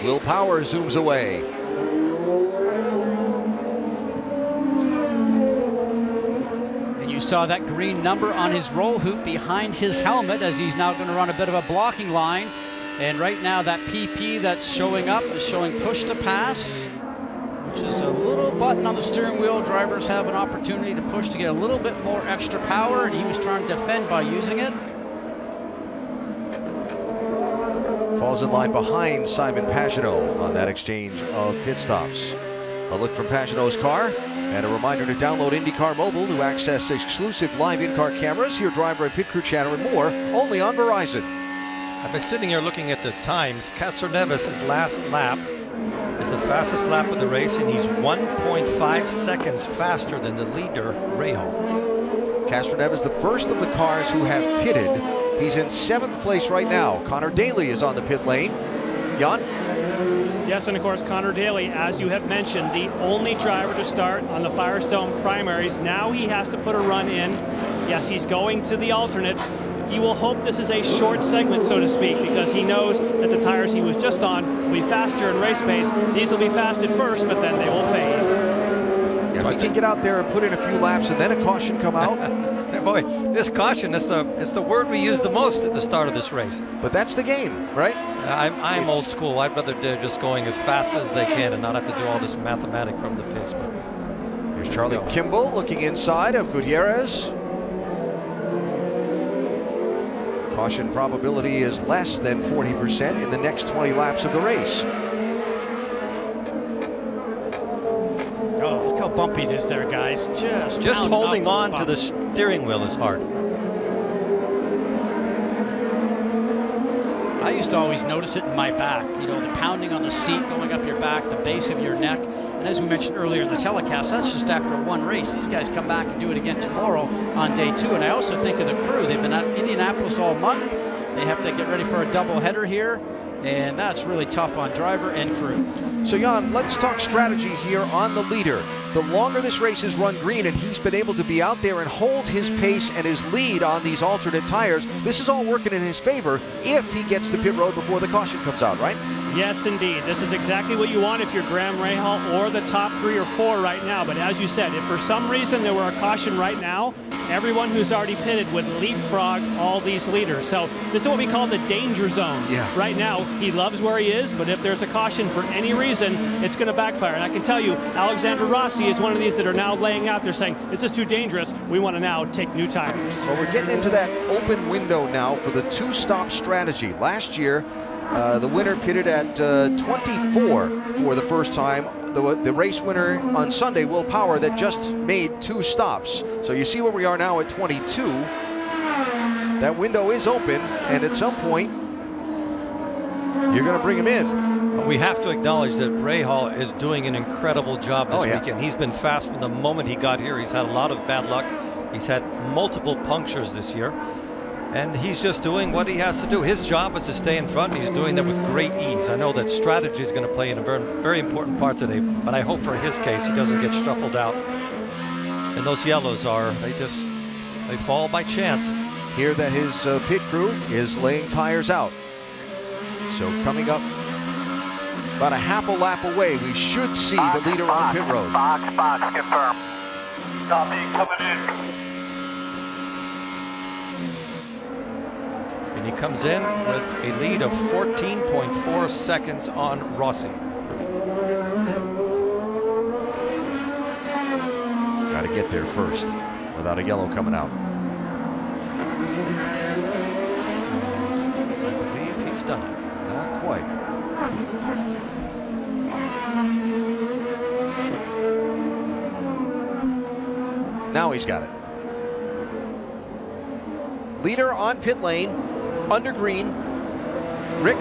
S2: Will Power zooms away.
S9: You saw that green number on his roll hoop behind his helmet as he's now going to run a bit of a blocking line. And right now that PP that's showing up is showing push to pass, which is a little button on the steering wheel. Drivers have an opportunity to push to get a little bit more extra power, and he was trying to defend by using it.
S2: Falls in line behind Simon Pagenaud on that exchange of pit stops. A look from Pagenaud's car. And a reminder to download IndyCar Mobile to access exclusive live in-car cameras, hear driver and pit crew chatter, and more, only on Verizon.
S4: I've been sitting here looking at the times. Castroneves' last lap is the fastest lap of the race, and he's 1.5 seconds faster than the leader, Rahal.
S2: Castroneves, the first of the cars who have pitted. He's in 7th place right now. Connor Daly is on the pit lane. Jan?
S15: Yes, and of course, Connor Daly, as you have mentioned, the only driver to start on the Firestone primaries. Now he has to put a run in. Yes, he's going to the alternates. He will hope this is a short segment, so to speak, because he knows that the tires he was just on will be faster in race pace. These will be fast at first, but then they will fade.
S2: Yeah, if he can get out there and put in a few laps and then a caution come out.
S4: Boy, this caution is the word we use the most at the start of this race.
S2: But that's the game, right?
S4: I'm old school. I'd rather they're just going as fast as they can and not have to do all this mathematic from the pits. But
S2: here's Charlie Kimball looking inside of Gutierrez. Caution probability is less than 40% in the next 20 laps of the race.
S9: Oh, look how bumpy it is there, guys.
S4: Just holding on to the steering wheel is hard.
S9: I used to always notice it in my back, you know, the pounding on the seat going up your back, the base of your neck. And as we mentioned earlier in the telecast, that's just after one race. These guys come back and do it again tomorrow on day 2. And I also think of the crew. They've been at Indianapolis all month. They have to get ready for a doubleheader here. And that's really tough on driver and crew.
S2: So Jan, let's talk strategy here on the leader. The longer this race has run green and he's been able to be out there and hold his pace and his lead on these alternate tires, this is all working in his favor if he gets to pit road before the caution comes out, right?
S15: Yes, indeed. This is exactly what you want if you're Graham Rahal or the top 3 or 4 right now. But as you said, if for some reason there were a caution right now, everyone who's already pitted would leapfrog all these leaders. So this is what we call the danger zone.
S2: Yeah.
S15: Right now, he loves where he is, but if there's a caution for any reason, it's going to backfire. And I can tell you, Alexander Rossi is one of these that are now laying out there saying, this is too dangerous. We want to now take new tires.
S2: Well, we're getting into that open window now for the 2-stop strategy. Last year, the winner pitted at 24 for the first time. The race winner on Sunday, Will Power, that just made 2 stops. So you see where we are now at 22. That window is open, and at some point, you're going to bring him in.
S4: We have to acknowledge that Rahal is doing an incredible job this weekend. He's been fast from the moment he got here. He's had a lot of bad luck. He's had multiple punctures this year. And he's just doing what he has to do. His job is to stay in front, and he's doing that with great ease. I know that strategy is going to play in a very, very important part today, but I hope for his case he doesn't get shuffled out. And those yellows they fall by chance.
S2: Hear that his pit crew is laying tires out. So coming up about a half a lap away, we should see the leader on pit road.
S11: Box, confirm. Copy, coming in.
S4: And he comes in with a lead of 14.4 seconds on Rossi.
S2: Got to get there first without a yellow coming out.
S4: And I believe he's done it.
S2: Not quite. Now he's got it. Leader on pit lane, under green. Rick?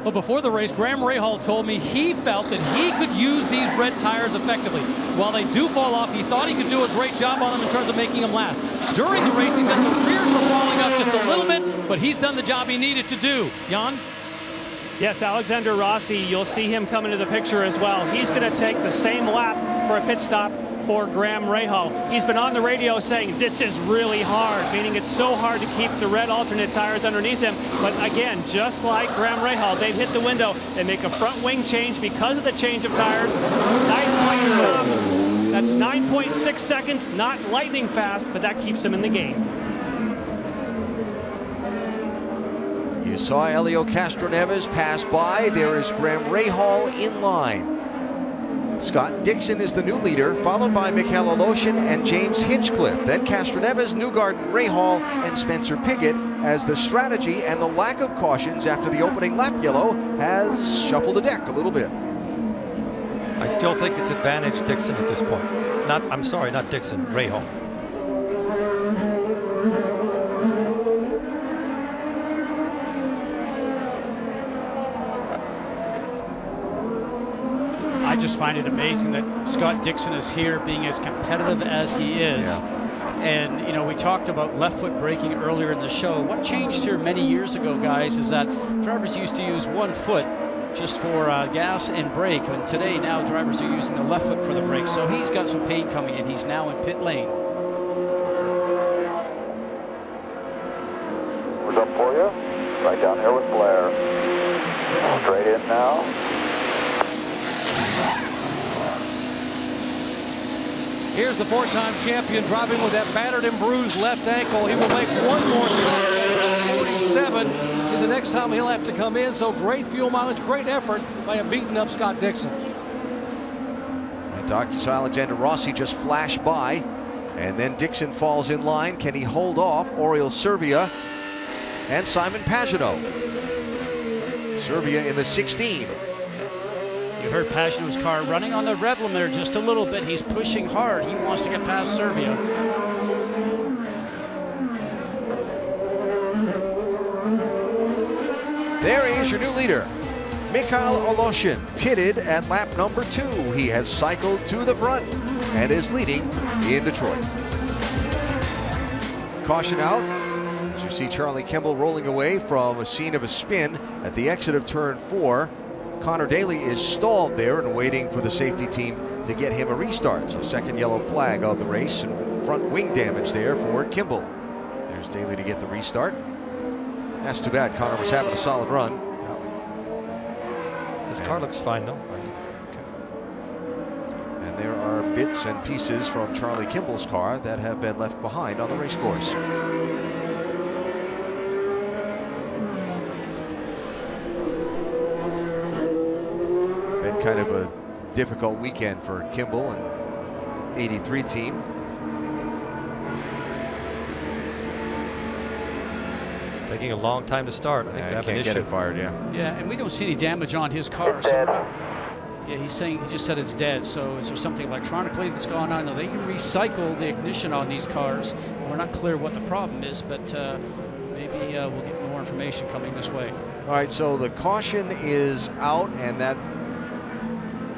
S6: Well, before the race, Graham Rahal told me he felt that he could use these red tires effectively. While they do fall off, he thought he could do a great job on them in terms of making them last. During the race, he said the rears were falling up just a little bit, but he's done the job he needed to do. Jan?
S15: Yes, Alexander Rossi, you'll see him come into the picture as well. He's going to take the same lap for a pit stop for Graham Rahal. He's been on the radio saying this is really hard, meaning it's so hard to keep the red alternate tires underneath him. But again, just like Graham Rahal, they've hit the window. They make a front wing change because of the change of tires. Nice quick stop. That's 9.6 seconds, not lightning fast, but that keeps him in the game.
S2: You saw Helio Castroneves pass by. There is Graham Rahal in line. Scott Dixon is the new leader, followed by Mikhail Aloshin and James Hinchcliffe. Then Castroneves, Newgarden, Rahal, and Spencer Pigot, as the strategy and the lack of cautions after the opening lap yellow has shuffled the deck a little bit.
S4: I still think it's advantage Dixon at this point. I'm sorry, not Dixon, Rahal.
S9: I just find it amazing that Scott Dixon is here being as competitive as he is.
S2: Yeah.
S9: And, you know, we talked about left foot braking earlier in the show. What changed here many years ago, guys, is that drivers used to use one foot just for gas and brake. And today, now drivers are using the left foot for the brake. So he's got some pain coming in. He's now in pit lane.
S11: Who's up for you? Right down here with Blair. Straight in now.
S8: Here's the four-time champion driving with that battered and bruised left ankle. He will make one more stop. 47 is the next time he'll have to come in. So great fuel mileage, great effort by a beaten up Scott Dixon.
S2: And Doc, you saw Alexander Rossi just flash by, and then Dixon falls in line. Can he hold off Oriol Servia and Simon Pagenaud? Servia in the 16.
S9: You heard Pagenaud's car running on the rev limiter just a little bit. He's pushing hard. He wants to get past Servia.
S2: There he is, your new leader. Mikhail Aloshin pitted at lap number 2. He has cycled to the front and is leading in Detroit. Caution out. As you see Charlie Kimball rolling away from a scene of a spin at the exit of turn 4. Connor Daly is stalled there and waiting for the safety team to get him a restart. So second yellow flag of the race, and front wing damage there for Kimball. There's Daly to get the restart. That's too bad. Connor was having a solid run.
S4: His car looks fine though.
S2: And there are bits and pieces from Charlie Kimball's car that have been left behind on the race course. Kind of a difficult weekend for Kimball and 83 team.
S4: Taking a long time to start. I think they have an issue.
S2: Can't get it fired, yeah.
S9: Yeah, and we don't see any damage on his car. So yeah, he just said it's dead. So is there something electronically that's going on? No, they can recycle the ignition on these cars. We're not clear what the problem is, but maybe we'll get more information coming this way.
S2: All right, so the caution is out, and that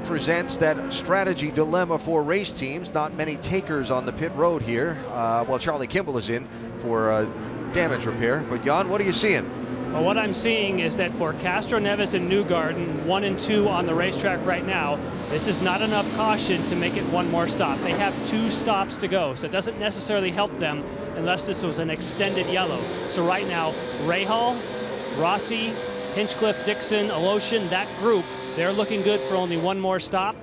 S2: presents that strategy dilemma for race teams. Not many takers on the pit road here. Well, Charlie Kimball is in for damage repair. But Jan, what are you seeing?
S15: Well, what I'm seeing is that for Castroneves and Newgarden, 1 and 2 on the racetrack right now, this is not enough caution to make it one more stop. They have 2 stops to go, so it doesn't necessarily help them unless this was an extended yellow. So right now, Rahal, Rossi, Hinchcliffe, Dixon, Aloshin, that group, they're looking good for only one more stop.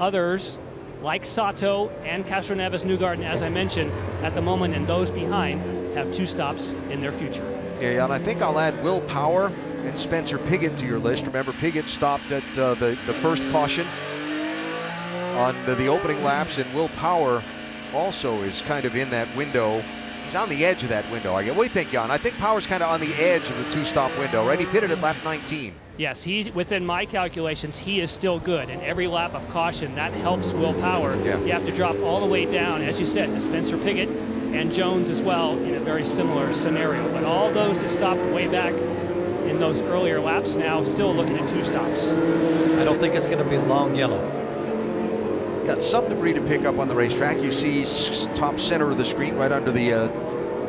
S15: Others, like Sato and Castroneves, Newgarden, as I mentioned, at the moment, and those behind, have 2 stops in their future.
S2: Yeah, and I think I'll add Will Power and Spencer Pigot to your list. Remember, Pigot stopped at the first caution on the opening laps, and Will Power also is kind of in that window. He's on the edge of that window. What do you think, Jan? I think Power's kind of on the edge of the 2-stop window, right? He pitted at lap 19.
S15: Yes, within my calculations, he is still good. And every lap of caution, that helps Will Power.
S2: Yeah.
S15: You have to drop all the way down, as you said, to Spencer Pigot and Jones as well in a very similar scenario. But all those that stopped way back in those earlier laps now still looking at 2 stops.
S4: I don't think it's going to be long yellow.
S2: Got some debris to pick up on the racetrack. You see top center of the screen right under the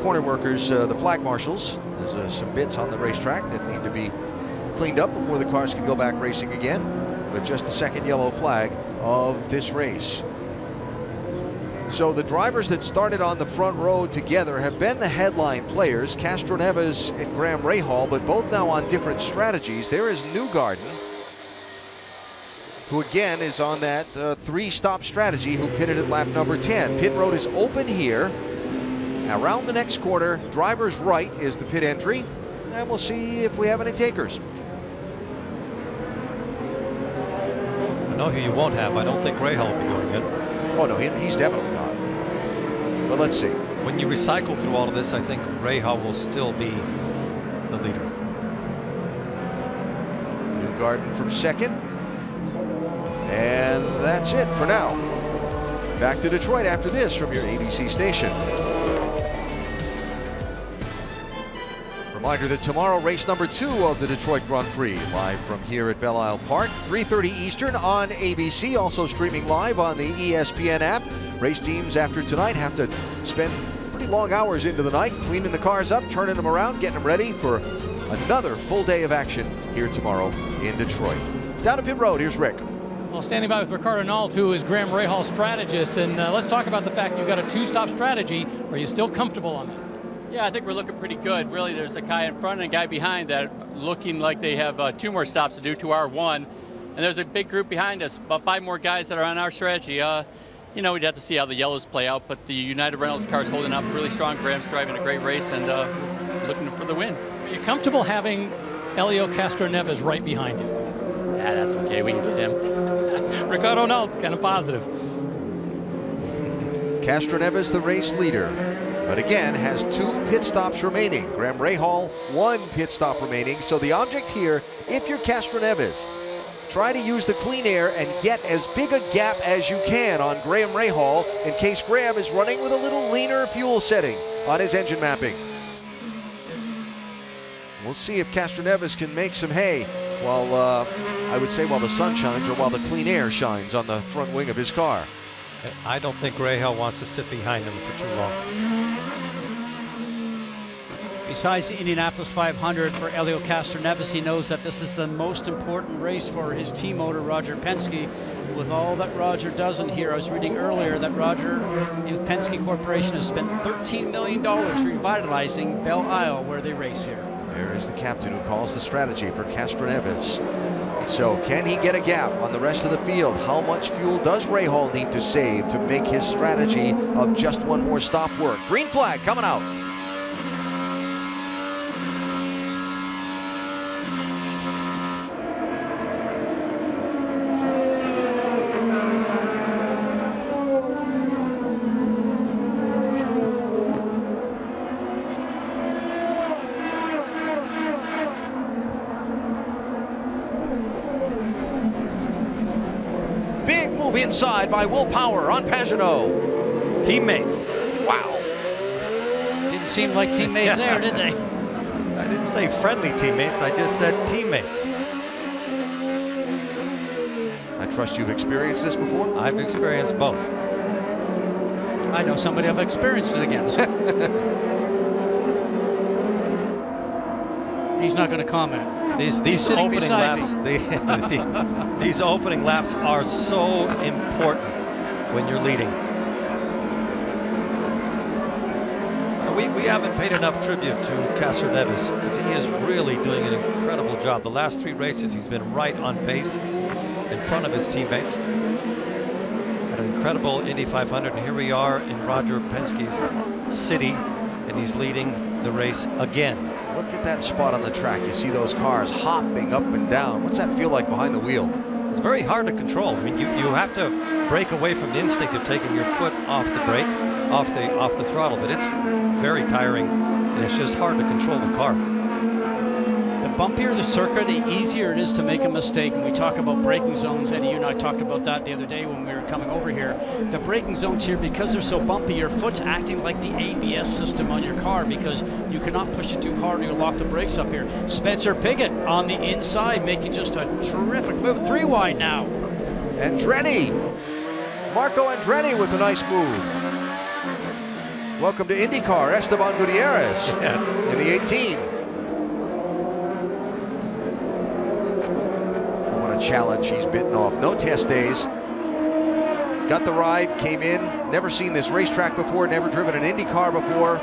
S2: corner workers, the flag marshals. There's some bits on the racetrack that need to be cleaned up before the cars can go back racing again. But just the second yellow flag of this race. So the drivers that started on the front row together have been the headline players, Castroneves and Graham Rahal, but both now on different strategies. There is Newgarden, who again is on that 3-stop strategy, who pitted at lap number 10. Pit road is open here. Around the next corner, driver's right is the pit entry, and we'll see if we have any takers.
S4: I know who you won't have. I don't think Rahal will be going in.
S2: Oh no, he's definitely not. But let's see.
S4: When you recycle through all of this, I think Rahal will still be the leader.
S2: Newgarden from second. And that's it for now. Back to Detroit after this from your ABC station. Reminder that tomorrow, race number 2 of the Detroit Grand Prix, live from here at Belle Isle Park, 3:30 Eastern on ABC, also streaming live on the ESPN app. Race teams after tonight have to spend pretty long hours into the night, cleaning the cars up, turning them around, getting them ready for another full day of action here tomorrow in Detroit. Down to pit road, here's Rick.
S6: Well, standing by with Ricardo Nault, who is Graham Rahal's strategist, and let's talk about the fact you've got a 2-stop strategy. Are you still comfortable on that?
S16: Yeah, I think we're looking pretty good. Really, there's a guy in front and a guy behind that looking like they have 2 more stops to do to our 1. And there's a big group behind us, about 5 more guys that are on our strategy. You know, we'd have to see how the yellows play out, but the United Rentals car's holding up really strong. Graham's driving a great race and looking for the win.
S6: Are you comfortable having Helio Castroneves right behind you?
S16: Yeah, that's okay. We can get him.
S6: Ricardo Nault, kind of positive.
S2: Castroneves, the race leader, but again has 2 pit stops remaining. Graham Rahal, 1 pit stop remaining. So the object here, if you're Castroneves, try to use the clean air and get as big a gap as you can on Graham Rahal in case Graham is running with a little leaner fuel setting on his engine mapping. We'll see if Castroneves can make some hay while, I would say while the sun shines or while the clean air shines on the front wing of his car.
S4: I don't think Rahal wants to sit behind him for too long.
S9: Besides the Indianapolis 500 for Helio Castroneves, he knows that this is the most important race for his team owner, Roger Penske. With all that Roger does in here, I was reading earlier that Roger and Penske Corporation has spent $13 million revitalizing Belle Isle, where they race here.
S2: There is the captain who calls the strategy for Castroneves. So can he get a gap on the rest of the field? How much fuel does Rahal need to save to make his strategy of just 1 more stop work? Green flag coming out. Inside by Will Power on Pagano.
S4: Teammates.
S2: Wow.
S9: Didn't seem like teammates there, did they?
S4: I didn't say friendly teammates. I just said teammates.
S2: I trust you've experienced this before?
S4: I've experienced both.
S9: I know somebody I've experienced it against. He's not going to comment.
S4: These opening laps, these opening laps are so important when you're leading. We haven't paid enough tribute to Castroneves because he is really doing an incredible job. The last 3 races, he's been right on pace in front of his teammates. Had an incredible Indy 500, and here we are in Roger Penske's city, and he's leading the race again.
S2: Look at that spot on the track. You see those cars hopping up and down. What's that feel like behind the wheel?
S4: It's very hard to control. I mean, you have to break away from the instinct of taking your foot off the brake, off the throttle, but it's very tiring, and it's just hard to control the car.
S9: The bumpier the circuit, the easier it is to make a mistake. And we talk about braking zones. Eddie, you and I talked about that the other day when we were coming over here. The braking zones here, because they're so bumpy, your foot's acting like the ABS system on your car because you cannot push it too hard or you'll lock the brakes up here. Spencer Pigot on the inside making just a terrific move. 3 wide now.
S2: Andretti. Marco Andretti with a nice move. Welcome to IndyCar, Esteban Gutierrez in the 18. What a challenge he's bitten off. No test days. got the ride, came in, never seen this racetrack before, never driven an Indy car before.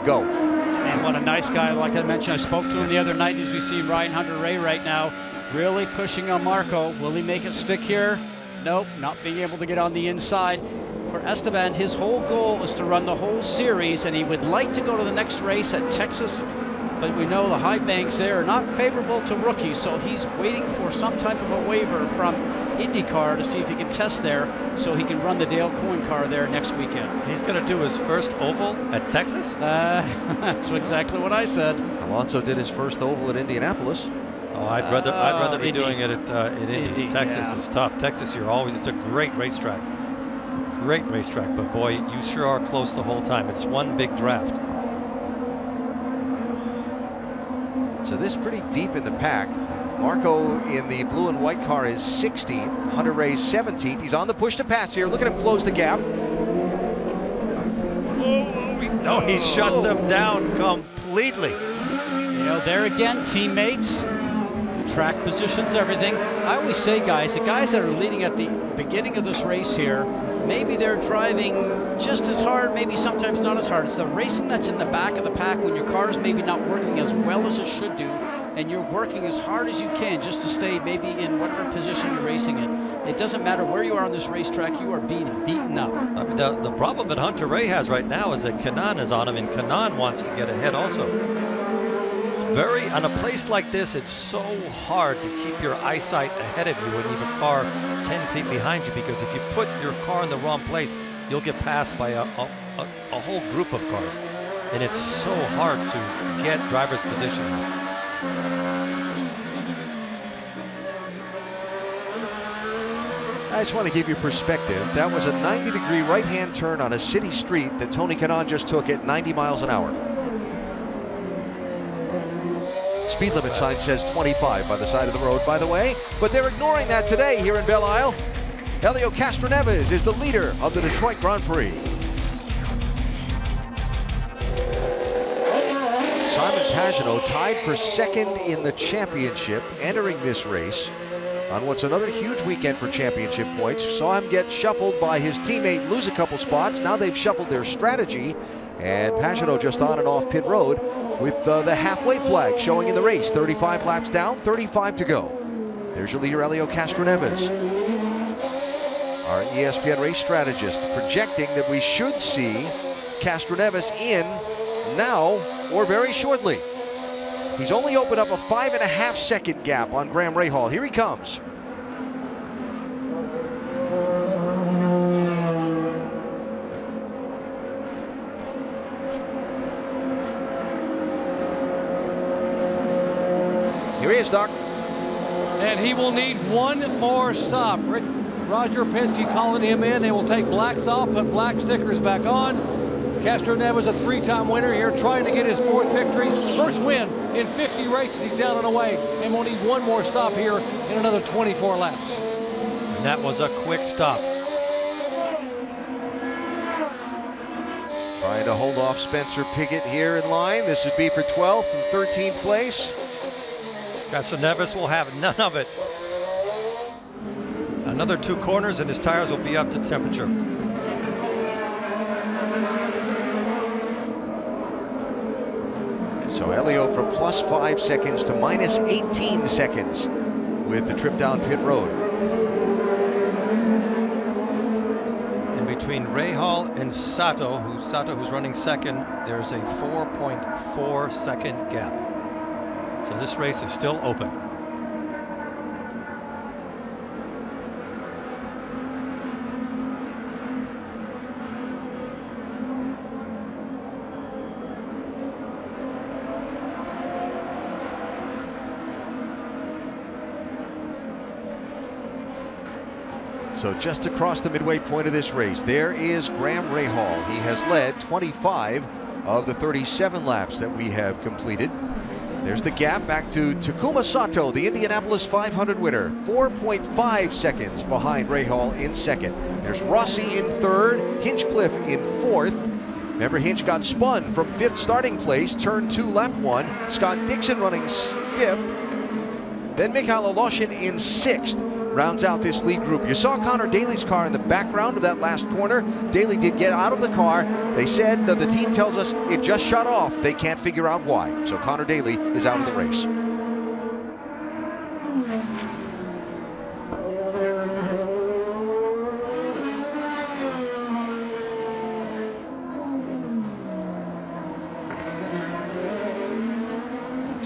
S2: Go.
S9: And what a nice guy. Like I mentioned, I spoke to him the other night as we see Ryan Hunter-Reay right now, really pushing on Marco. Will he make it stick here? Nope, not being able to get on the inside. For Esteban, his whole goal is to run the whole series, and he would like to go to the next race at Texas, but we know the high banks there are not favorable to rookies, so he's waiting for some type of a waiver from IndyCar to see if he can test there so he can run the Dale Coyne car there next weekend.
S4: He's going to do his first oval at Texas?
S9: That's exactly what I said.
S2: Alonso did his first oval at Indianapolis.
S4: Oh, I'd rather be
S9: Indy.
S4: doing it at Indy. Texas is tough. Texas, it's a great racetrack. Great racetrack, but boy, you sure are close the whole time. It's one big draft.
S2: So this pretty deep in the pack. Marco in the blue and white car is 16th. Hunter-Reay's 17th. He's on the push to pass here. Look at him close the gap.
S4: No, he shuts him down completely.
S9: You know, there again, teammates, track positions, everything. I always say, guys, the guys that are leading at the beginning of this race here, maybe they're driving just as hard, maybe sometimes not as hard. It's the racing that's in the back of the pack when your car is maybe not working as well as it should do, and you're working as hard as you can just to stay maybe in whatever position you're racing in. It doesn't matter where you are on this racetrack, you are beaten up.
S4: I mean, the problem that Hunter-Reay has right now is that Kanaan is on him, and Kanaan wants to get ahead also. On a place like this, it's so hard to keep your eyesight ahead of you when you have a car 10 feet behind you, because if you put your car in the wrong place, you'll get passed by a whole group of cars. And it's so hard to get driver's position.
S2: I just want to give you perspective. That was a 90-degree right-hand turn on a city street that Tony Kanaan just took at 90 miles an hour. Speed limit sign says 25 by the side of the road, by the way, but they're ignoring that today here in Belle Isle. Helio Castroneves is the leader of the Detroit Grand Prix. Simon Pagenaud tied for second in the championship, entering this race on what's another huge weekend for championship points. Saw him get shuffled by his teammate, lose a couple spots. Now they've shuffled their strategy, and Pagenaud just on and off pit road with the halfway flag showing in the race. 35 laps down, 35 to go. There's your leader, Helio Castroneves. Our ESPN race strategist projecting that we should see Castroneves in now or very shortly. He's only opened up a 5.5 second gap on Graham Rahal. Here he comes. Here he is, Doc.
S8: And he will need one more stop. Roger Penske calling him in. They will take blacks off, put black stickers back on. Castroneves, a three-time winner here, trying to get his fourth victory. First win in 50 races. He's down and away, and will need one more stop here in another 24 laps.
S4: And that was a quick stop.
S2: Trying to hold off Spencer Pigot here in line. This would be for 12th and 13th place.
S4: Castroneves will have none of it. Another 2 corners and his tires will be up to temperature.
S2: So Helio from +5 seconds to -18 seconds with the trip down pit road.
S4: And between Rahal and Sato, who's running second, there's a 4.4 second gap. So this race is still open.
S2: So just across the midway point of this race, there is Graham Rahal. He has led 25 of the 37 laps that we have completed. There's the gap back to Takuma Sato, the Indianapolis 500 winner, 4.5 seconds behind Rahal in second. There's Rossi in third, Hinchcliffe in fourth. Remember, Hinch got spun from 5th starting place, turn 2, lap 1. Scott Dixon running 5th. Then Mikhail Aloshin in 6th. rounds out this lead group. You saw Connor Daly's car in the background of that last corner. Daly did get out of the car. They said that the team tells us it just shut off. They can't figure out why. So Connor Daly is out of the race.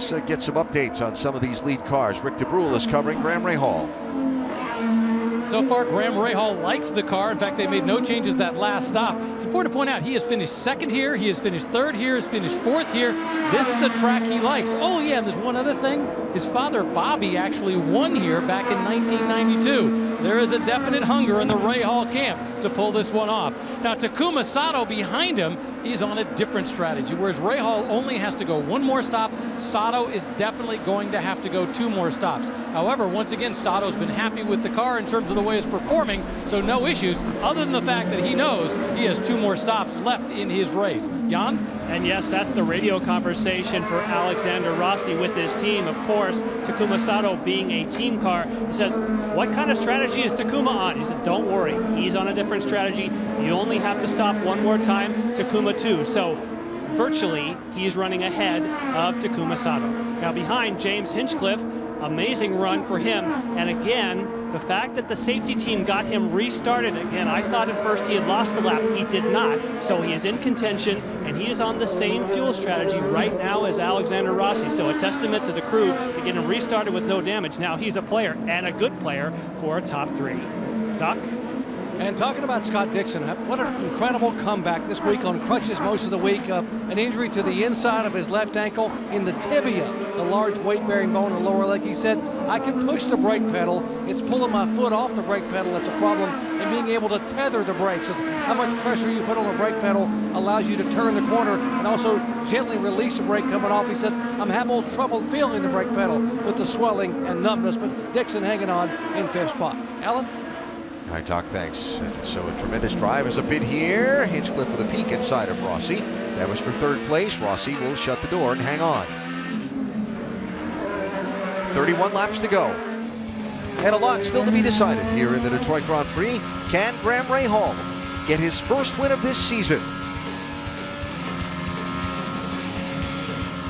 S2: Let's get some updates on some of these lead cars. Rick DeBrule is covering Graham Rahal.
S6: So far, Graham Rahal likes the car. In fact, they made no changes that last stop. It's important to point out he has finished second here, he has finished third here, has finished fourth here. This is a track he likes. Oh yeah, and there's one other thing. His father, Bobby, actually won here back in 1992. There is a definite hunger in the Rahal camp to pull this one off. Now, Takuma Sato behind him, he's on a different strategy. Whereas Rahal only has to go one more stop, Sato is definitely going to have to go 2 more stops. However, once again, Sato's been happy with the car in terms of the way it's performing, so no issues, other than the fact that he knows he has 2 more stops left in his race. Jan?
S15: And yes, that's the radio conversation for Alexander Rossi with his team. Of course, Takuma Sato being a team car, he says, what kind of strategy is Takuma on? He said, don't worry, he's on a different strategy. You only have to stop 1 more time, Takuma too. So virtually, he's running ahead of Takuma Sato. Now behind, James Hinchcliffe, amazing run for him. And again, the fact that the safety team got him restarted, again, I thought at first he had lost the lap. He did not. So he is in contention, and he is on the same fuel strategy right now as Alexander Rossi. So a testament to the crew to get him restarted with no damage. Now he's a player, and a good player, for a top 3. Doc?
S8: And talking about Scott Dixon, what an incredible comeback this week on crutches most of the week. An injury to the inside of his left ankle in the tibia, the large weight-bearing bone in the lower leg. He said, I can push the brake pedal. It's pulling my foot off the brake pedal that's a problem, and being able to tether the brakes. Just how much pressure you put on the brake pedal allows you to turn the corner and also gently release the brake coming off. He said, I'm having a little trouble feeling the brake pedal with the swelling and numbness, but Dixon hanging on in 5th spot. Alan?
S2: All right, Doc, thanks. So a tremendous drive as a bid here. Hinchcliffe with a peek inside of Rossi. That was for 3rd place. Rossi will shut the door and hang on. 31 laps to go. And a lot still to be decided here in the Detroit Grand Prix. Can Graham Rahal get his first win of this season?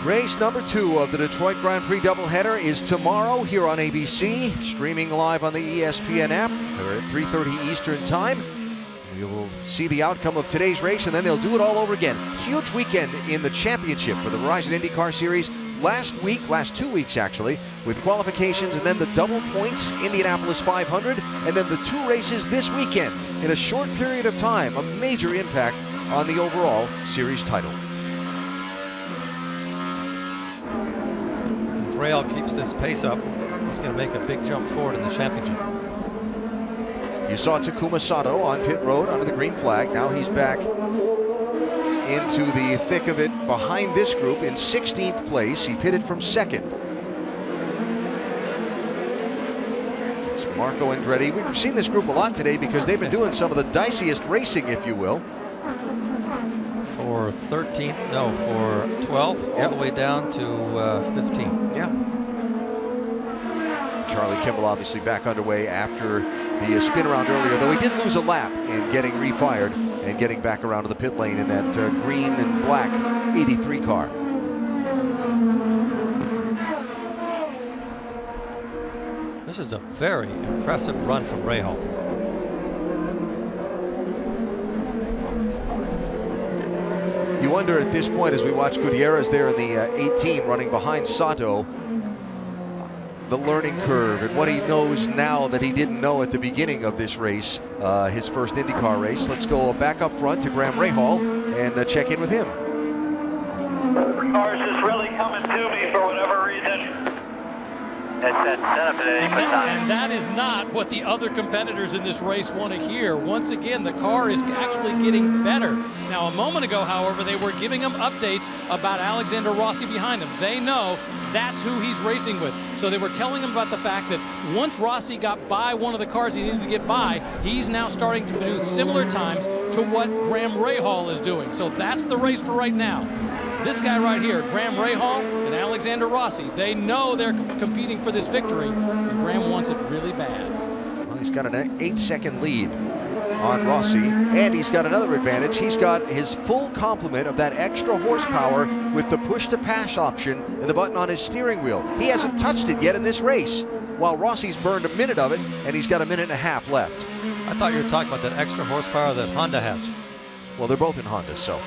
S2: Race number 2 of the Detroit Grand Prix doubleheader is tomorrow here on ABC, streaming live on the ESPN app at 3:30 Eastern Time. You will see the outcome of today's race, and then they'll do it all over again. Huge weekend in the championship for the Verizon IndyCar Series. Last 2 weeks actually, with qualifications and then the double points Indianapolis 500, and then the 2 races this weekend in a short period of time. A major impact on the overall series title.
S4: If Rahal keeps this pace up, he's going to make a big jump forward in the championship.
S2: You saw Takuma Sato on pit road under the green flag. Now he's back into the thick of it behind this group in 16th place. He pitted from 2nd. It's Marco Andretti. We've seen this group a lot today because they've been doing some of the diciest racing, if you will.
S4: For 13th, no, for 12th, all the way down to 15th.
S2: Yeah. Charlie Kimball obviously back underway after the spin around earlier, though he did lose a lap in getting refired and getting back around to the pit lane in that green and black 83 car.
S4: This is a very impressive run from Rahal.
S2: You wonder at this point, as we watch Gutierrez there in the 18 running behind Sato, the learning curve and what he knows now that he didn't know at the beginning of this race, his first IndyCar race. Let's go back up front to Graham Rahal and check in with him.
S11: The car's just really coming to me for whatever reason. Set up at 80%.
S6: And that is not what the other competitors in this race want to hear. Once again, the car is actually getting better. Now, a moment ago, however, they were giving him updates about Alexander Rossi behind him. They know that's who he's racing with. So they were telling him about the fact that once Rossi got by one of the cars he needed to get by, he's now starting to do similar times to what Graham Rahal is doing. So that's the race for right now. this guy right here, Graham Rahal and Alexander Rossi, they know they're competing for this victory, and Graham wants it really bad.
S2: Well, he's got an 8-second lead on Rossi, and he's got another advantage. He's got his full complement of that extra horsepower with the push-to-pass option and the button on his steering wheel. He hasn't touched it yet in this race, while Rossi's burned a minute of it, and he's got a minute and a half left.
S4: I thought you were talking about that extra horsepower that Honda has.
S2: Well, they're both in Hondas, so.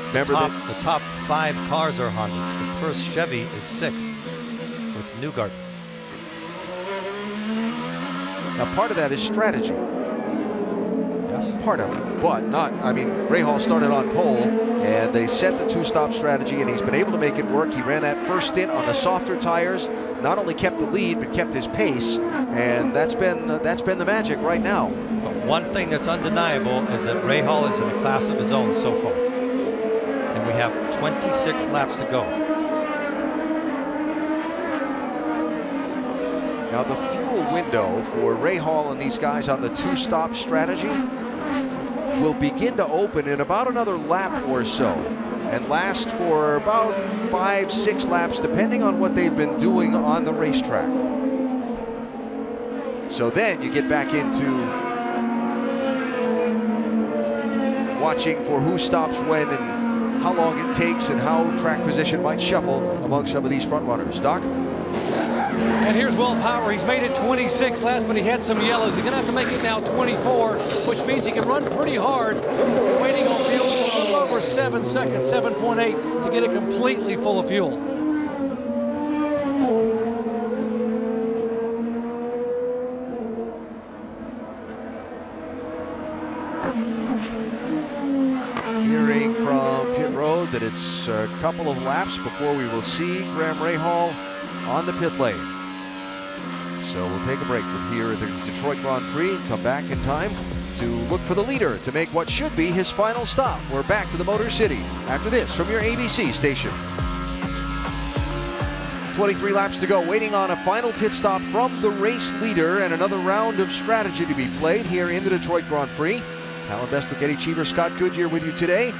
S2: Remember
S4: the top 5 cars are Hondas. The first Chevy is 6th with Newgarden.
S2: Now, part of that is strategy. Yes. Part of it, but not, I mean, Rahal started on pole, and they set the 2-stop strategy, and he's been able to make it work. He ran that first stint on the softer tires, not only kept the lead, but kept his pace, and that's been the magic right now.
S4: But one thing that's undeniable is that Rahal is in a class of his own so far. And we have 26 laps to go.
S2: Now the fuel window for Rahal and these guys on the 2-stop strategy will begin to open in about another lap or so and last for about 5-6 laps, depending on what they've been doing on the racetrack. So then you get back into watching for who stops when and how long it takes and how track position might shuffle among some of these front runners. Doc?
S8: And here's Will Power. He's made it 26 last, but he had some yellows. He's going to have to make it now 24, which means he can run pretty hard. Waiting on fuel for a little over 7 seconds, 7.8, to get it completely full of fuel.
S2: Hearing from pit road that it's a couple of laps before we will see Graham Rahal on the pit lane. So we'll take a break from here at the Detroit Grand Prix and come back in time to look for the leader to make what should be his final stop. We're back to the Motor City after this from your ABC station. 23 laps to go, waiting on a final pit stop from the race leader and another round of strategy to be played here in the Detroit Grand Prix. Alan Bestwick, Eddie Cheever, Scott Goodyear with you today.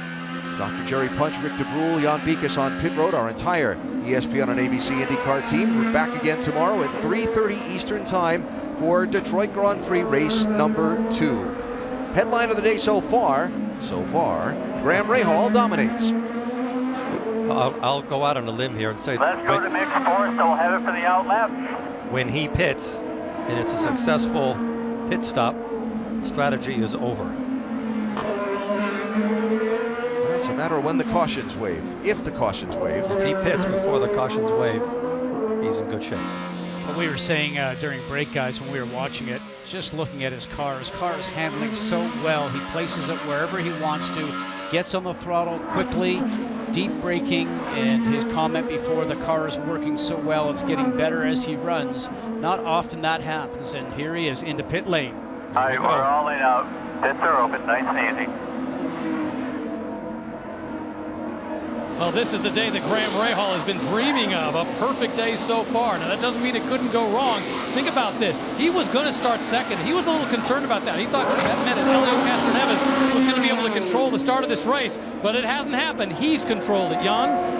S2: Dr. Jerry Punch, Rick DeBrule, Jan Beekes on pit road, our entire ESPN on ABC IndyCar team. We're back again tomorrow at 3:30 Eastern Time for Detroit Grand Prix race number 2. Headline of the day so far, Graham Rahal dominates.
S4: I'll go out on a limb here and say
S11: Let's go to mixed four, so we'll have it for the out lap.
S4: When he pits and it's a successful pit stop, strategy is over.
S2: It's a matter of when the cautions wave, if the cautions wave.
S4: If he pits before the cautions wave, he's in good shape.
S17: What we were saying during break, guys, when we were watching it, just looking at his car is handling so well. He places it wherever he wants to, gets on the throttle quickly, deep braking, and his comment before, the car is working so well, it's getting better as he runs. Not often that happens, and here he is into pit lane.
S11: All right, we're all in out. Pits are open, nice and easy.
S6: Well, this is the day that Graham Rahal has been dreaming of, a perfect day so far. Now, that doesn't mean it couldn't go wrong. Think about this. He was going to start second. He was a little concerned about that. He thought that meant Elio Castroneves was going to be able to control the start of this race, but it hasn't happened. He's controlled it. Jan?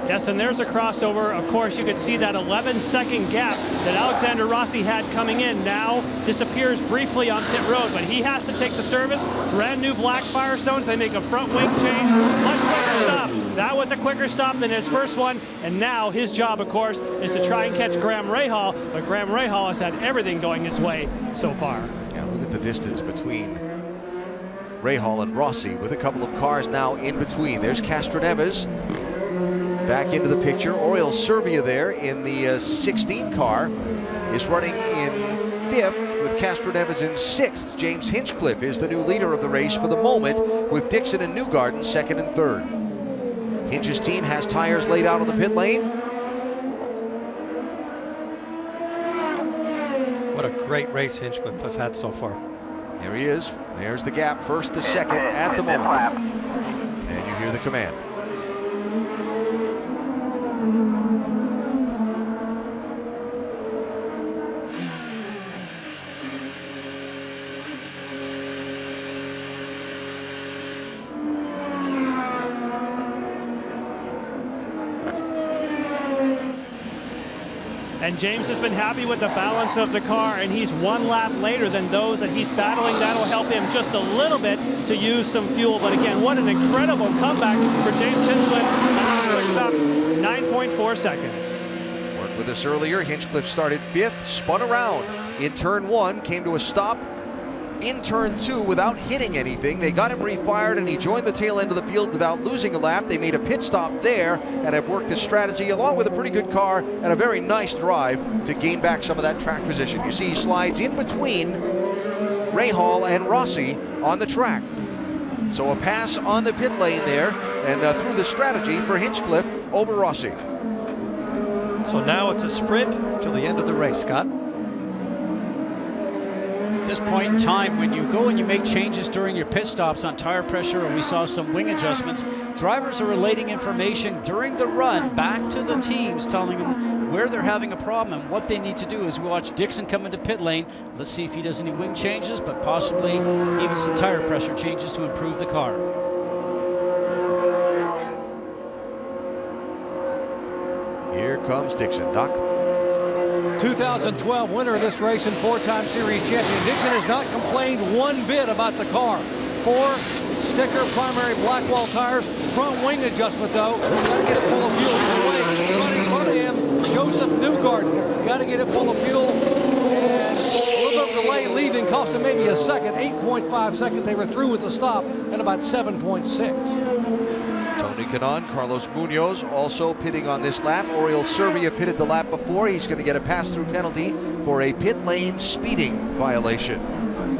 S15: Yes, and there's a crossover. Of course, you could see that 11-second gap that Alexander Rossi had coming in now disappears briefly on pit road, but he has to take the service. Brand new black Firestones. They make a front wing change. Much quicker stop. That was a quicker stop than his first one, and now his job, of course, is to try and catch Graham Rahal, but Graham Rahal has had everything going his way so far.
S2: Yeah, look at the distance between Rahal and Rossi with a couple of cars now in between. There's Castroneves back into the picture. Oriol Servia there in the 16 car is running in 5th with Castroneves in 6th. James Hinchcliffe is the new leader of the race for the moment, with Dixon and Newgarden 2nd and 3rd. Hinch's team has tires laid out on the pit lane.
S4: What a great race Hinchcliffe has had so far.
S2: There he is. There's the gap, 1st to 2nd at the moment. And you hear the command.
S15: And James has been happy with the balance of the car, and he's one lap later than those that he's battling. That'll help him just a little bit to use some fuel. But again, what an incredible comeback for James Hinchcliffe. Quick stop, 9.4 seconds.
S2: Worked with us earlier. Hinchcliffe started 5th, spun around in turn 1, came to a stop in turn 2 without hitting anything. They got him refired, and he joined the tail end of the field without losing a lap. They made a pit stop there and have worked this strategy along with a pretty good car and a very nice drive to gain back some of that track position. You see he slides in between Rahal and Rossi on the track. So a pass on the pit lane there, and through the strategy for Hinchcliffe over Rossi.
S4: So now it's a sprint till the end of the race, Scott.
S17: At this point in time, when you go and you make changes during your pit stops on tire pressure, and we saw some wing adjustments, drivers are relating information during the run back to the teams, telling them where they're having a problem and what they need to do. As we watch Dixon come into pit lane, let's see if he does any wing changes, but possibly even some tire pressure changes to improve the car.
S2: Here comes Dixon. Doc?
S8: 2012 winner of this race and 4-time series champion. Dixon has not complained one bit about the car. 4-sticker primary Blackwall tires, front wing adjustment though. Got to get it full of fuel. Right in front of him, Josef Newgarden. Got to get it full of fuel. And a little bit of delay leaving cost him maybe a second. 8.5 seconds. They were through with the stop at about 7.6.
S2: Tony Kanaan, Carlos Munoz also pitting on this lap. Oriol Servia pitted the lap before. He's going to get a pass-through penalty for a pit lane speeding violation.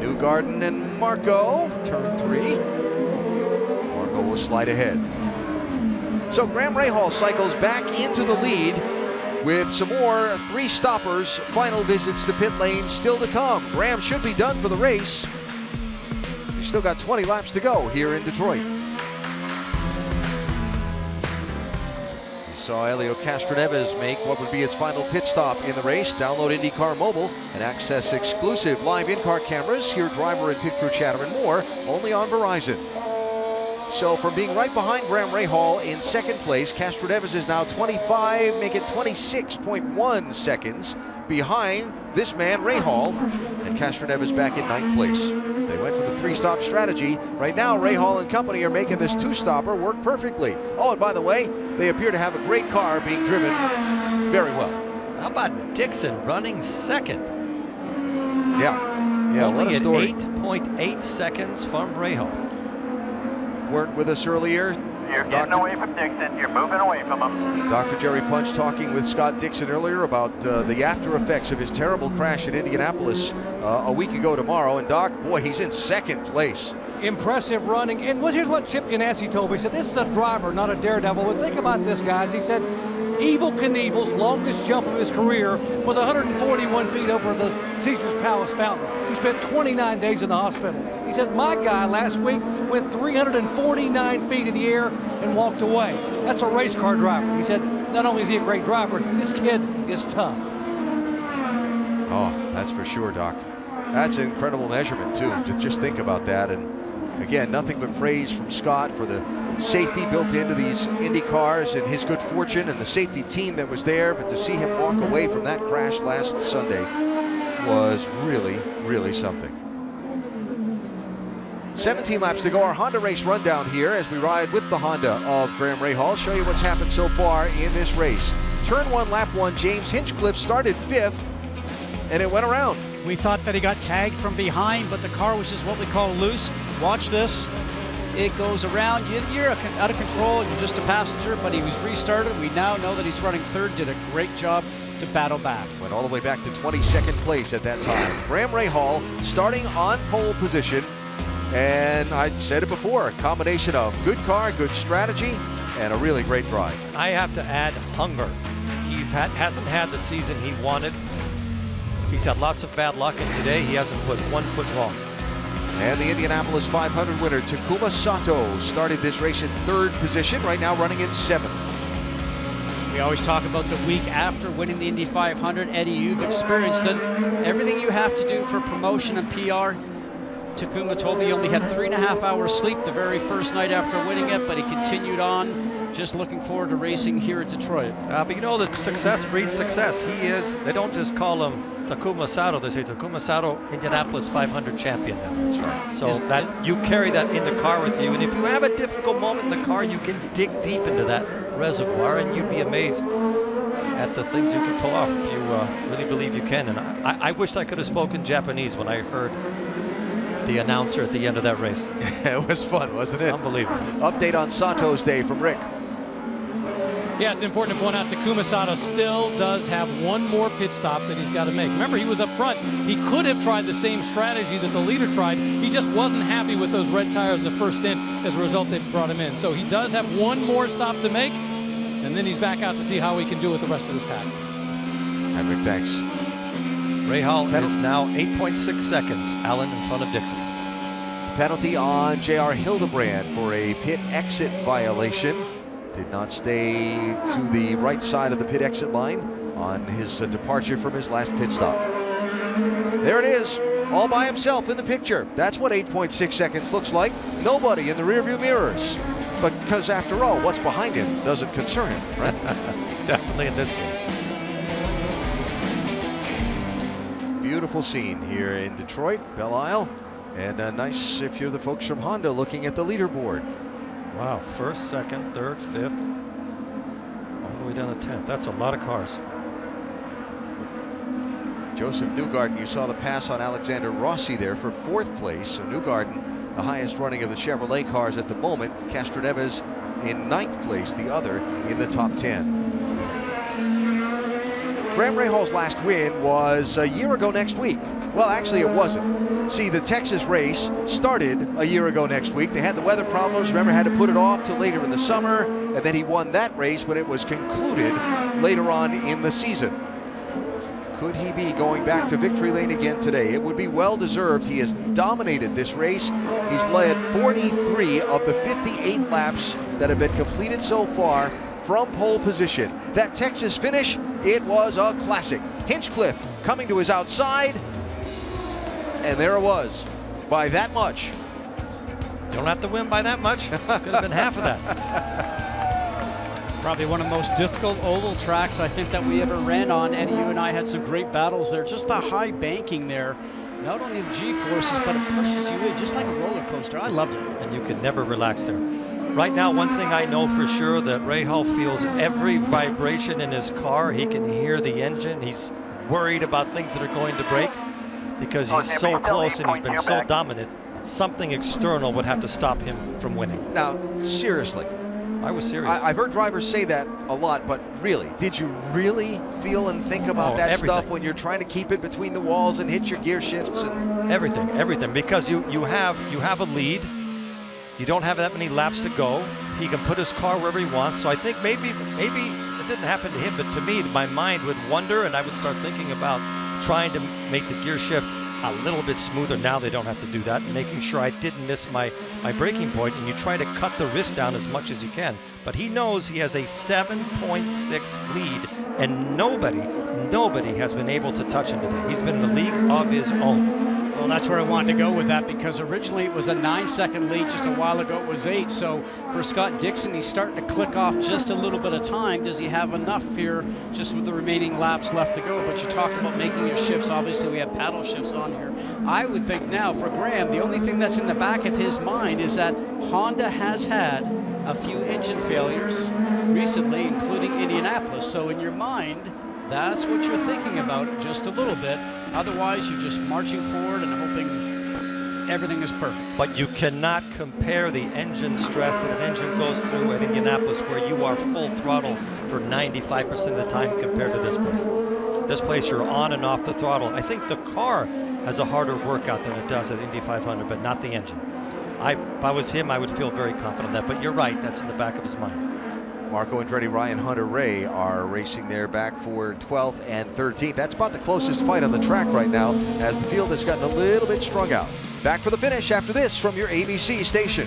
S2: Newgarden and Marco, turn 3. Marco will slide ahead. So Graham Rahal cycles back into the lead with some more 3 stoppers. Final visits to pit lane still to come. Graham should be done for the race. He's still got 20 laps to go here in Detroit. Saw Helio Castroneves make what would be its final pit stop in the race. Download IndyCar Mobile and access exclusive live in-car cameras, hear driver and pit crew chatter and more, only on Verizon. So from being right behind Graham Rahal in 2nd place, Castroneves is now 25, making 26.1 seconds behind this man Rahal, and Castroneves back in 9th place. They went for the 3-stop strategy. Right now, Rahal and company are making this 2-stopper work perfectly. Oh, and by the way, they appear to have a great car being driven very well.
S4: How about Dixon running 2nd?
S2: Yeah,
S4: only
S2: what a story.
S4: At 8.8 seconds from Rahal.
S2: Weren't with us earlier.
S11: You're getting away from Dixon. You're moving away from him.
S2: Dr. Jerry Punch talking with Scott Dixon earlier about the after effects of his terrible crash at Indianapolis a week ago tomorrow. And Doc, boy, he's in 2nd place.
S8: Impressive running. And here's what Chip Ganassi told me. He said, this is a driver, not a daredevil. But think about this, guys. He said, Evel Knievel's longest jump of his career was 141 feet over the Caesar's Palace fountain. He spent 29 days in the hospital. He said, my guy last week went 349 feet in the air and walked away. That's a race car driver. He said, not only is he a great driver, this kid is tough.
S2: Oh, that's for sure, Doc. That's an incredible measurement, too. Just think about that. And again, nothing but praise from Scott for the safety built into these Indy cars and his good fortune and the safety team that was there. But to see him walk away from that crash last Sunday was really, really something. 17 laps to go. Our Honda race rundown here as we ride with the Honda of Graham Rahal. Show you what's happened so far in this race. Turn 1, lap 1, James Hinchcliffe started 5th, and it went around.
S17: We thought that he got tagged from behind, but the car was just what we call loose. Watch this. It goes around. You're out of control. You're just a passenger, but he was restarted. We now know that he's running 3rd. Did a great job to battle back.
S2: Went all the way back to 22nd place at that time. Graham Rahal starting on pole position. And I said it before, a combination of good car, good strategy, and a really great drive.
S4: I have to add hunger. He hasn't had the season he wanted. He's had lots of bad luck, and today he hasn't put 1 foot wrong.
S2: And the Indianapolis 500 winner, Takuma Sato, started this race in 3rd position, right now running in 7th.
S17: We always talk about the week after winning the Indy 500. Eddie, you've experienced it. Everything you have to do for promotion and PR. Takuma told me he only had 3.5 hours sleep the very first night after winning it, but he continued on
S9: just looking forward to racing here at Detroit.
S4: But you know that success breeds success. They don't just call him Takuma Sato, they say Takuma Sato, Indianapolis 500 champion now. That's right. So that you carry that in the car with you, and if you have a difficult moment in the car, you can dig deep into that reservoir, and you'd be amazed at the things you can pull off if you really believe you can. And I wished I could have spoken Japanese when I heard the announcer at the end of that race.
S2: It was fun, wasn't it?
S4: Unbelievable.
S2: Update on Sato's day from Rick.
S6: Yeah, it's important to point out Takuma Sato still does have one more pit stop that he's got to make. Remember, he was up front. He could have tried the same strategy that the leader tried. He just wasn't happy with those red tires in the first stint. As a result, they brought him in. So he does have one more stop to make, and then he's back out to see how he can do with the rest of this pack.
S2: All right, Rick, thanks.
S4: Rahal is now 8.6 seconds, Allen in front of Dixon.
S2: Penalty on J.R. Hildebrand for a pit exit violation. Did not stay to the right side of the pit exit line on his departure from his last pit stop. There it is, all by himself in the picture. That's what 8.6 seconds looks like. Nobody in the rearview mirrors. But because after all, what's behind him doesn't concern him, right?
S4: Definitely in this case.
S2: Beautiful scene here in Detroit, Belle Isle. And nice if you're the folks from Honda looking at the leaderboard.
S4: Wow, first, second, third, fifth, all the way down to 10th. That's a lot of cars.
S2: Josef Newgarden, you saw the pass on Alexander Rossi there for 4th place. So Newgarden, the highest running of the Chevrolet cars at the moment. Castroneves in 9th place, the other in the top 10. Graham Rahal's last win was a year ago next week. Well, actually, it wasn't. See, the Texas race started a year ago next week. They had the weather problems. Remember, had to put it off till later in the summer. And then he won that race when it was concluded later on in the season. Could he be going back to victory lane again today? It would be well deserved. He has dominated this race. He's led 43 of the 58 laps that have been completed so far from pole position. That Texas finish, it was a classic. Hinchcliffe coming to his outside, and there it was, by that much.
S4: Don't have to win by that much. Could have been half of that.
S9: Probably one of the most difficult oval tracks I think that we ever ran on. Eddie, you and I had some great battles there. Just the high banking there. Not only the G-forces, but it pushes you in just like a roller coaster. I loved it.
S4: And you could never relax there. Right now, one thing I know for sure, that Rahal feels every vibration in his car. He can hear the engine. He's worried about things that are going to break because he's so close and he's been so dominant. Something external would have to stop him from winning.
S2: Now, seriously.
S4: I was serious.
S2: I've heard drivers say that a lot, but really, did you really feel and think about that stuff when you're trying to keep it between the walls and hit your gear shifts? And
S4: everything, because you have a lead. You don't have that many laps to go. He can put his car wherever he wants. So I think maybe it didn't happen to him, but to me, my mind would wander and I would start thinking about trying to make the gear shift a little bit smoother. Now they don't have to do that, making sure I didn't miss my braking point, and you try to cut the risk down as much as you can. But he knows he has a 7.6 lead, and nobody has been able to touch him today. He's been in a league of his own.
S9: Well, that's where I wanted to go with that, because originally it was a 9-second lead. Just a while ago it was 8. So for Scott Dixon, he's starting to click off just a little bit of time. Does he have enough here just with the remaining laps left to go? But you talked about making your shifts. Obviously we have paddle shifts on here. I would think now for Graham, the only thing that's in the back of his mind is that Honda has had a few engine failures recently, including Indianapolis. So in your mind, that's what you're thinking about just a little bit. Otherwise, you're just marching forward and hoping everything is perfect.
S4: But you cannot compare the engine stress that an engine goes through at Indianapolis, where you are full throttle for 95% of the time, compared to this place. This place, you're on and off the throttle. I think the car has a harder workout than it does at Indy 500, but not the engine. If I was him, I would feel very confident that, but you're right, that's in the back of his mind.
S2: Marco Andretti, Ryan Hunter-Ray are racing there back for 12th and 13th. That's about the closest fight on the track right now, as the field has gotten a little bit strung out. Back for the finish after this from your ABC station.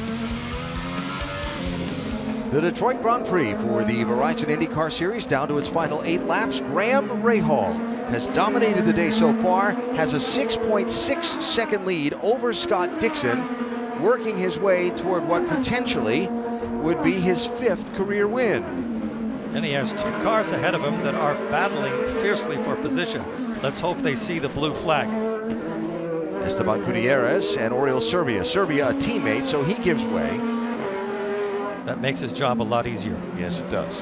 S2: The Detroit Grand Prix for the Verizon IndyCar Series down to its final 8 laps. Graham Rahal has dominated the day so far, has a 6.6 second lead over Scott Dixon, working his way toward what potentially would be his 5th career win.
S4: And he has 2 cars ahead of him that are battling fiercely for position. Let's hope they see the blue flag.
S2: Esteban Gutierrez and Oriol Serbia. Serbia a teammate, so he gives way.
S4: That makes his job a lot easier.
S2: Yes, it does.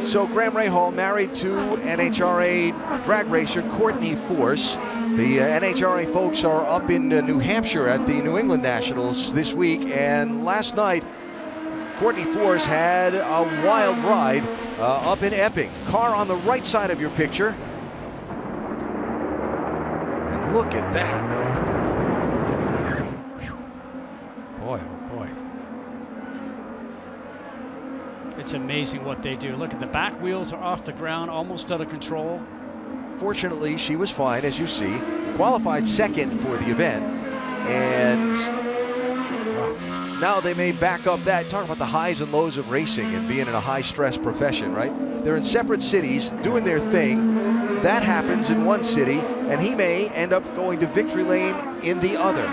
S2: So Graham Rahal married to NHRA drag racer Courtney Force. The NHRA folks are up in New Hampshire at the New England Nationals this week, and last night Courtney Force had a wild ride up in Epping. Car on the right side of your picture. And look at that.
S4: Boy, oh boy.
S17: It's amazing what they do. Look at the back wheels are off the ground, almost out of control.
S2: Fortunately, she was fine, as you see. Qualified 2nd for the event. And now they may back up that. Talk about the highs and lows of racing and being in a high-stress profession, right? They're in separate cities doing their thing. That happens in one city, and he may end up going to victory lane in the other.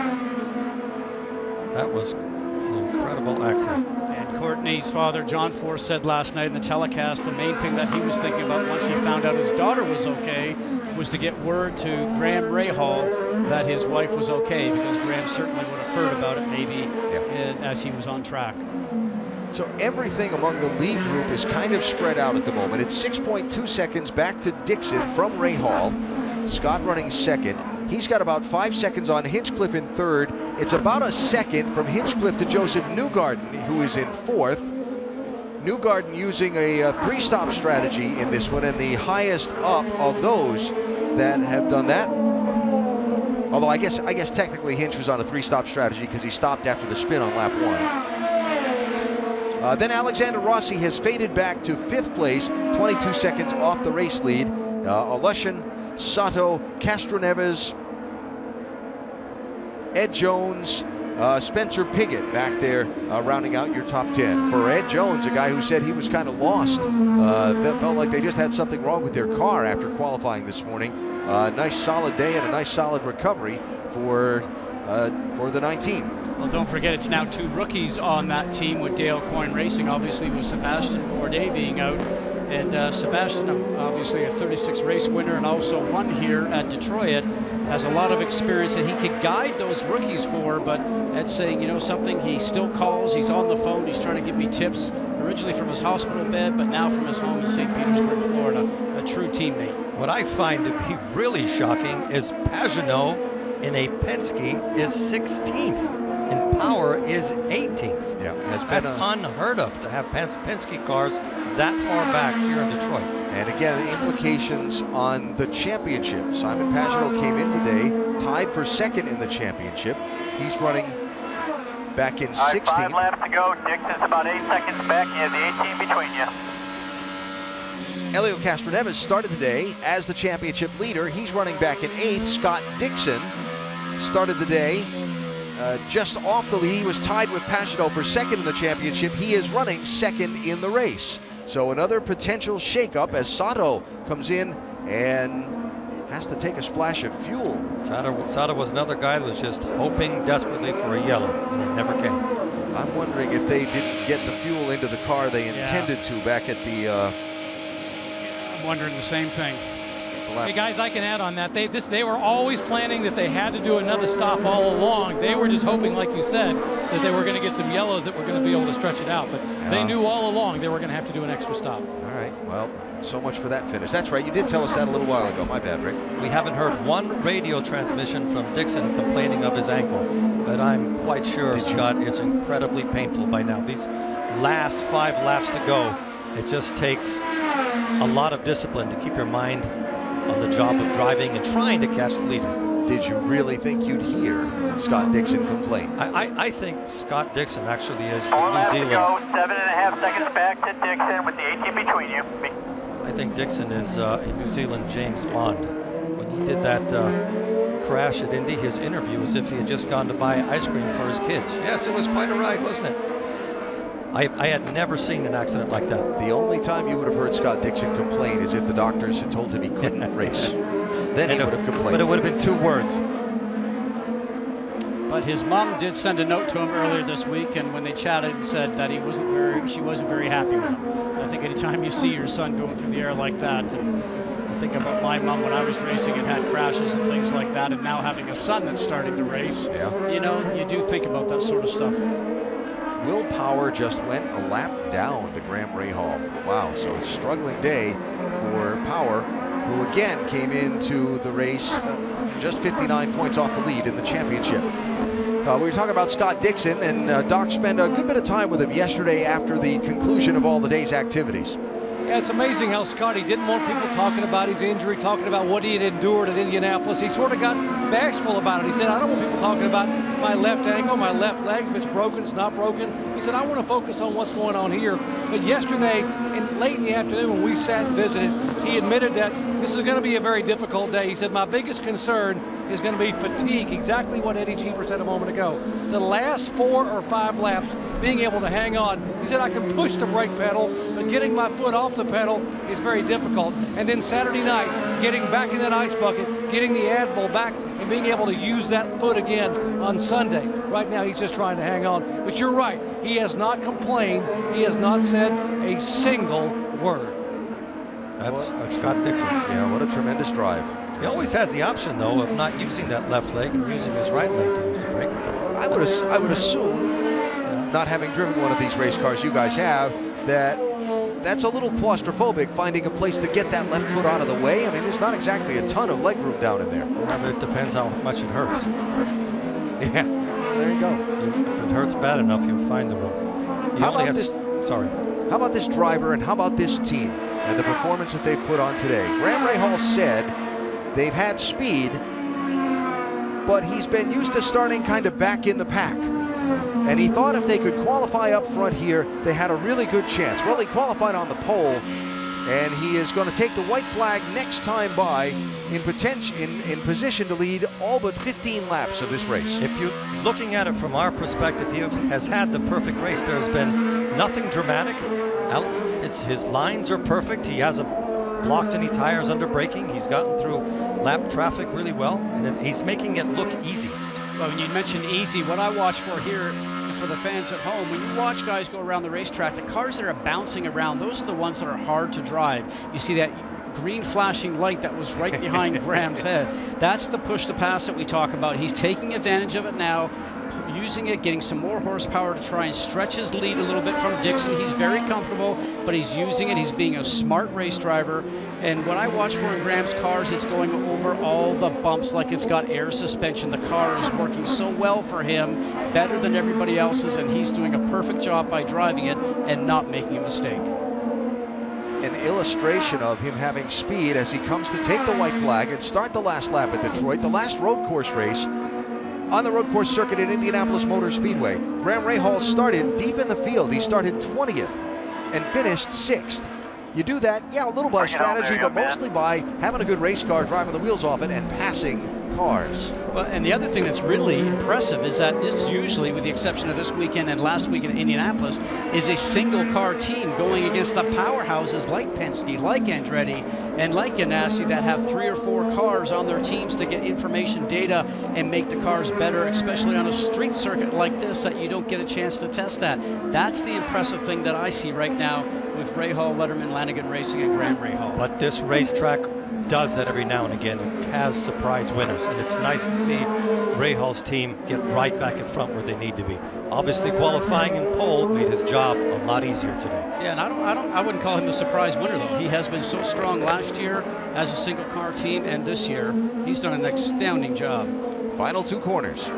S4: That was an incredible accident.
S17: And Courtney's father, John Force, said last night in the telecast the main thing that he was thinking about once he found out his daughter was okay was to get word to Graham Rahal that his wife was okay, because Graham certainly would have heard about it maybe as he was on track.
S2: So everything among the lead group is kind of spread out at the moment. It's 6.2 seconds back to Dixon from Rahal. Scott running 2nd. He's got about 5 seconds on Hinchcliffe in 3rd. It's about a second from Hinchcliffe to Josef Newgarden, who is in 4th. Newgarden using a 3-stop strategy in this one, and the highest up of those that have done that. Although I guess technically Hinch was on a 3-stop strategy because he stopped after the spin on lap 1. Then Alexander Rossi has faded back to 5th place, 22 seconds off the race lead. Alushin, Sato, Castroneves, Ed Jones, Spencer Piggott back there rounding out your top 10. For Ed Jones, a guy who said he was kind of lost, felt like they just had something wrong with their car after qualifying this morning. Nice solid day and a nice solid recovery for the 19.
S17: Well, don't forget, it's now 2 rookies on that team with Dale Coyne Racing, obviously with Sebastian Bourdais being out. And Sebastian, obviously a 36 race winner and also won here at Detroit, has a lot of experience that he could guide those rookies for, but Ed's saying, you know something, he still calls, he's on the phone, he's trying to give me tips, originally from his hospital bed, but now from his home in St. Petersburg, Florida, a true teammate.
S4: What I find to be really shocking is Pagenaud in a Penske is 16th. And Power is 18th.
S2: Yeah,
S4: that's unheard of to have Penske cars that far back here in Detroit.
S2: And again, the implications on the championship. Simon Pagenaud came in today, tied for 2nd in the championship. He's running back in 16th.
S11: 5 laps to go. Dixon's about 8 seconds back. You have the 18 between you.
S2: Elio Castroneves started the day as the championship leader. He's running back in 8th. Scott Dixon started the day just off the lead. He was tied with Pagenaud for 2nd in the championship. He is running 2nd in the race. So another potential shakeup as Sato comes in and has to take a splash of fuel.
S4: Sato was another guy that was just hoping desperately for a yellow, and it never came.
S2: I'm wondering if they didn't get the fuel into the car they intended to back at the...
S17: I'm wondering the same thing.
S6: Hey guys, I can add on that. They were always planning that they had to do another stop all along. They were just hoping, like you said, that they were going to get some yellows that were going to be able to stretch it out. But they knew all along they were going to have to do an extra stop.
S2: All right, well, so much for that finish. That's right, you did tell us that a little while ago. My bad, Rick.
S4: We haven't heard one radio transmission from Dixon complaining of his ankle, but I'm quite sure, Scott, it's incredibly painful by now. These last 5 laps to go, it just takes a lot of discipline to keep your mind on the job of driving and trying to catch the leader.
S2: Did you really think you'd hear Scott Dixon complain?
S4: I think Scott Dixon actually is
S11: 4 laps
S4: New
S11: to
S4: Zealand.
S11: go, 7.5 seconds back to Dixon with the 18 between you.
S4: I think Dixon is a New Zealand James Bond. When he did that crash at Indy, his interview was as if he had just gone to buy ice cream for his kids. Yes, it was quite a ride, wasn't it? I had never seen an accident like that.
S2: The only time you would have heard Scott Dixon complain is if the doctors had told him he couldn't race. Then he would have complained.
S4: But it would have been 2 words.
S9: But his mom did send a note to him earlier this week, and when they chatted, said that she wasn't very happy with him. I think anytime you see your son going through the air like that, and I think about my mom when I was racing and had crashes and things like that, and now having a son that's starting to race, you know, you do think about that sort of stuff.
S2: Will Power just went a lap down to Graham Rahal. Wow, so it's a struggling day for Power, who again came into the race just 59 points off the lead in the championship. We were talking about Scott Dixon, and Doc spent a good bit of time with him yesterday after the conclusion of all the day's activities.
S8: Yeah, it's amazing how Scotty didn't want people talking about his injury, talking about what he had endured at Indianapolis. He sort of got bashful about it. He said, I don't want people talking about my left ankle, my left leg. If it's broken, it's not broken. He said, I want to focus on what's going on here. But yesterday, late in the afternoon, when we sat and visited, he admitted that this is going to be a very difficult day. He said, my biggest concern is going to be fatigue, exactly what Eddie Cheever said a moment ago. The last 4 or 5 laps, being able to hang on. He said, I can push the brake pedal, but getting my foot off the pedal is very difficult. And then Saturday night, getting back in that ice bucket, getting the Advil back, and being able to use that foot again on Sunday. Right now, he's just trying to hang on. But you're right, he has not complained. He has not said a single word.
S4: That's Scott Dixon.
S2: Yeah, what a tremendous drive.
S4: He always has the option, though, of not using that left leg and using his right leg to use the brake.
S2: I would assume, not having driven one of these race cars you guys have, that's a little claustrophobic, finding a place to get that left foot out of the way. I mean, there's not exactly a ton of leg room down in there.
S4: Yeah, but it depends how much it hurts.
S2: Yeah, there you go.
S4: If it hurts bad enough, you'll find the room.
S2: How about this?
S4: Sorry.
S2: How about this driver, and how about this team and the performance that they've put on today? Graham Rahal said they've had speed, but he's been used to starting kind of back in the pack. And he thought if they could qualify up front here, they had a really good chance. Well, he qualified on the pole, and he is going to take the white flag next time by in position to lead all but 15 laps of this race.
S4: If you're looking at it from our perspective, he has had the perfect race. There's been nothing dramatic. His lines are perfect. He hasn't blocked any tires under braking. He's gotten through lap traffic really well, and he's making it look easy.
S9: Well, when you mentioned easy, what I watch for here, for the fans at home, when you watch guys go around the racetrack, the cars that are bouncing around, those are the ones that are hard to drive. You see that green flashing light that was right behind Graham's head. That's the push to pass that we talk about. He's taking advantage of it now, using it, getting some more horsepower to try and stretch his lead a little bit from Dixon. He's very comfortable, but he's using it. He's being a smart race driver. And what I watch for in Graham's cars, it's going over all the bumps like it's got air suspension. The car is working so well for him, better than everybody else's, and he's doing a perfect job by driving it and not making a mistake.
S2: An illustration of him having speed as he comes to take the white flag and start the last lap at Detroit, the last road course race on the road course circuit at Indianapolis Motor Speedway. Graham Rahal started deep in the field. He started 20th and finished 6th. You do that, yeah, a little by strategy, but mostly by having a good race car, driving the wheels off it, and passing cars.
S9: Well, and the other thing that's really impressive is that this usually, with the exception of this weekend and last week in Indianapolis, is a single car team going against the powerhouses like Penske, like Andretti, and like Ganassi that have 3 or 4 cars on their teams to get information, data, and make the cars better, especially on a street circuit like this that you don't get a chance to test at. That's the impressive thing that I see right now with Rahal, Letterman, Lanigan Racing, and Graham Rahal.
S4: But this racetrack does that every now and again. It has surprise winners, and it's nice to see Rahal's team get right back in front where they need to be. Obviously, qualifying in pole made his job a lot easier today.
S9: Yeah, and I wouldn't call him a surprise winner though. He has been so strong last year as a single car team, and this year he's done an astounding job.
S2: Final 2 corners.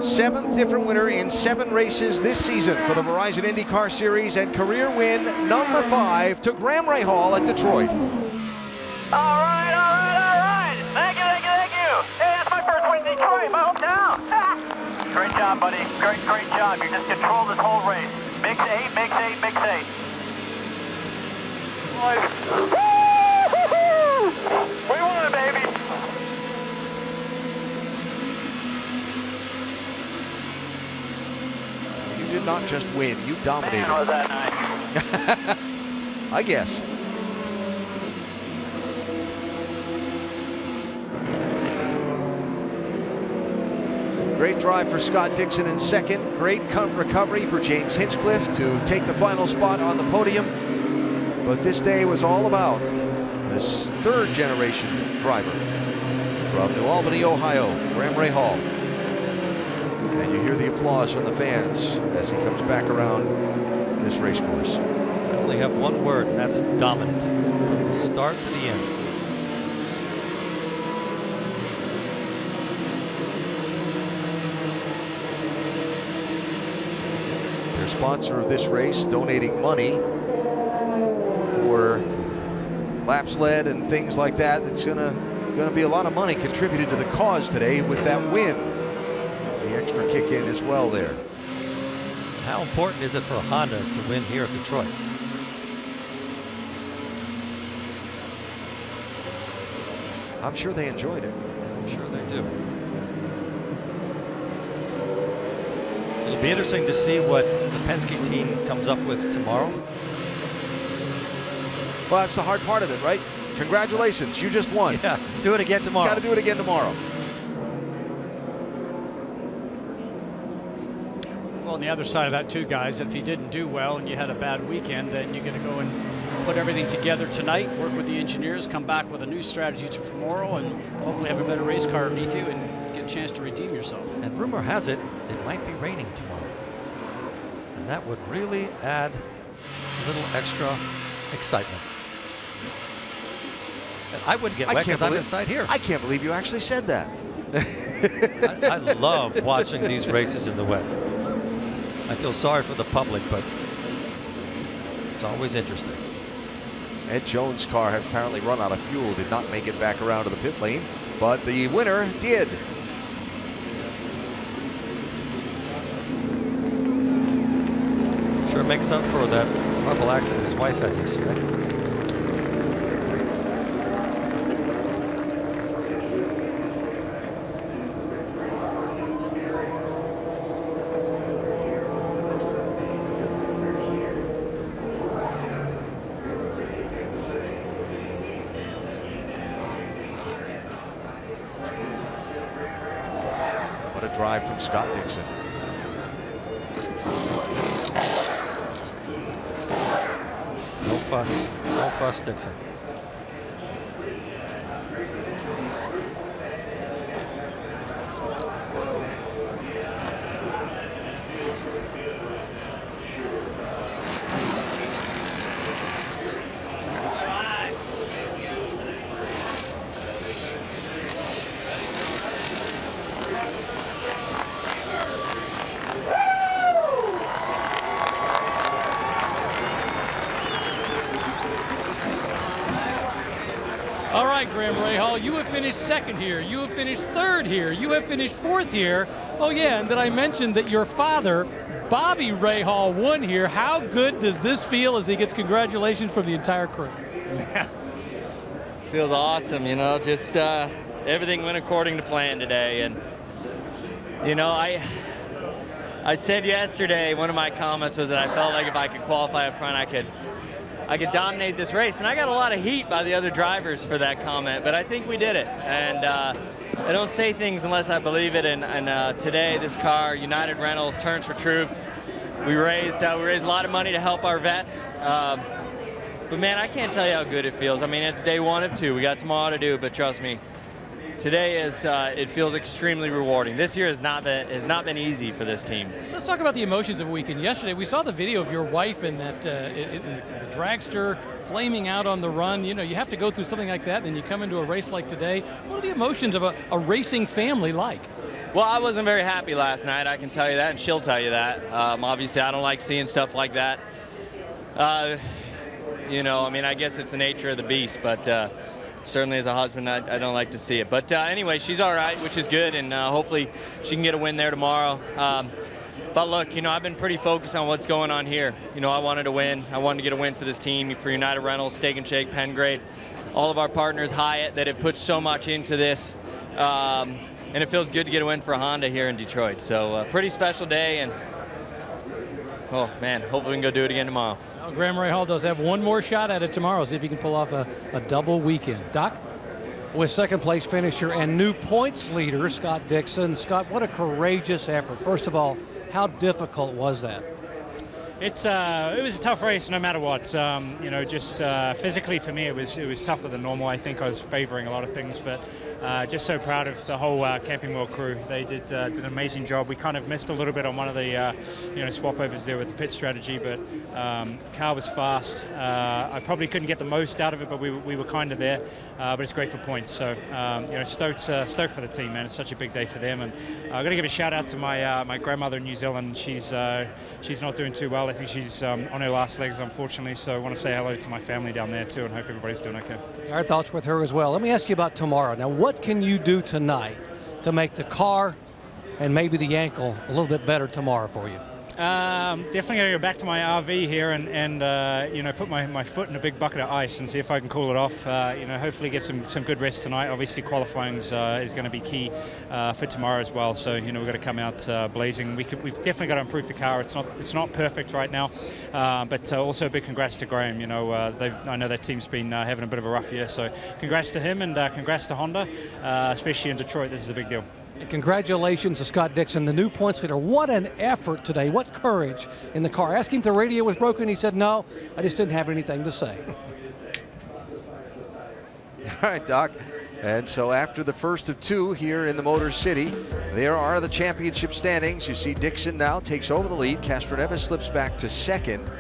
S2: 7th different winner in 7 races this season for the Verizon IndyCar Series, and career win number 5 to Graham Rahal at Detroit.
S11: All right. Thank you. Hey, that's my first win in Detroit, my hometown. Great job, buddy. Great job. You just controlled this whole race. Mix 8. We won it, baby.
S2: You did not just win, you dominated.
S11: Man, was that nice.
S2: I guess. Great drive for Scott Dixon in second. Great recovery for James Hinchcliffe to take the final spot on the podium. But this day was all about this third-generation driver from New Albany, Ohio, Graham Rahal. And you hear the applause from the fans as he comes back around this race course.
S4: I only have one word, and that's dominant. From the start to the end.
S2: Their sponsor of this race donating money for lap sled and things like that. It's gonna be a lot of money contributed to the cause today with that win. The extra kick in as well there.
S4: How important is it for Honda to win here at Detroit?
S2: I'm sure they enjoyed it.
S4: I'm sure they do. It'll be interesting to see what the Penske team comes up with tomorrow.
S2: Well, that's the hard part of it, right? Congratulations, you just won.
S4: Yeah, do it again tomorrow.
S2: Got to do it again tomorrow.
S17: Well, on the other side of that too, guys, if you didn't do well and you had a bad weekend, then you're going to go and put everything together tonight, work with the engineers, come back with a new strategy for tomorrow, and hopefully have a better race car underneath you and get a chance to redeem yourself.
S4: And rumor has it, it might be raining tomorrow. And that would really add a little extra excitement. And I wouldn't get wet because I'm inside here.
S2: I can't believe you actually said that.
S4: I love watching these races in the wet. I feel sorry for the public, but it's always interesting.
S2: Ed Jones' car had apparently run out of fuel, did not make it back around to the pit lane, but the winner did.
S4: Sure makes up for that horrible accident his wife had yesterday.
S2: Drive from Scott Dixon.
S4: No fuss, Dixon.
S6: All right, Graham Rahal, you have finished second here. You have finished third here. You have finished fourth here. Oh, yeah, and did I mention that your father, Bobby Rahal, won here? How good does this feel as he gets congratulations from the entire crew?
S18: Feels awesome, you know, just everything went according to plan today. And, you know, I said yesterday, one of my comments was that I felt like if I could qualify up front, I could dominate this race. And I got a lot of heat by the other drivers for that comment, but I think we did it. And I don't say things unless I believe it. And today, this car, United Rentals, Turns for Troops, we raised a lot of money to help our vets. But man, I can't tell you how good it feels. I mean, it's day 1 of 2. We got tomorrow to do, but trust me, today it feels extremely rewarding. This year has not been easy for this team.
S6: Let's talk about the emotions of a weekend. Yesterday, we saw the video of your wife in that in the dragster flaming out on the run. You know, you have to go through something like that, and then you come into a race like today. What are the emotions of a racing family like?
S18: Well, I wasn't very happy last night, I can tell you that, and she'll tell you that. Obviously, I don't like seeing stuff like that. You know, I mean, I guess it's the nature of the beast, but certainly as a husband, I don't like to see it. But anyway, she's all right, which is good, and hopefully she can get a win there tomorrow. But look, you know, I've been pretty focused on what's going on here. You know, I wanted to win. I wanted to get a win for this team, for United Rentals, Steak and Shake, Pengrade, all of our partners, Hyatt, that have put so much into this. And it feels good to get a win for Honda here in Detroit. So pretty special day, and oh man, hopefully we can go do it again tomorrow.
S6: Well, Graham Rahal does have one more shot at it tomorrow. See if he can pull off a double weekend. Doc?
S8: with second place finisher and new points leader, Scott Dixon. Scott, what a courageous effort. First of all, how difficult was that?
S3: It was a tough race no matter what. You know, just physically for me it was tougher than normal. I think I was favoring a lot of things, but just so proud of the whole Camping World crew. They did an amazing job. We kind of missed a little bit on one of the swap overs there with the pit strategy, but car was fast. I probably couldn't get the most out of it, but we were kind of there. But it's great for points. So stoked for the team, man. It's such a big day for them, and I've got to give a shout out to my grandmother in New Zealand. She's not doing too well. I think she's on her last legs, unfortunately. So I want to say hello to my family down there too, and hope everybody's doing okay.
S8: Our thoughts with her as well. Let me ask you about tomorrow. Now, what can you do tonight to make the car and maybe the ankle a little bit better tomorrow for you?
S3: Definitely going to go back to my RV here and put my foot in a big bucket of ice and see if I can cool it off. Hopefully get some good rest tonight. Obviously qualifying is going to be key for tomorrow as well. So we've got to come out blazing. We've definitely got to improve the car. It's not perfect right now, but also a big congrats to Graham. I know that team's been having a bit of a rough year. So congrats to him and congrats to Honda, especially in Detroit. This is a big deal.
S8: And congratulations to Scott Dixon, the new points leader. What an effort today. What courage in the car. Asked him if the radio was broken. He said, no, I just didn't have anything to say.
S2: All right, Doc. And so after the first of two here in the Motor City, there are the championship standings. You see Dixon now takes over the lead. Castroneves slips back to second.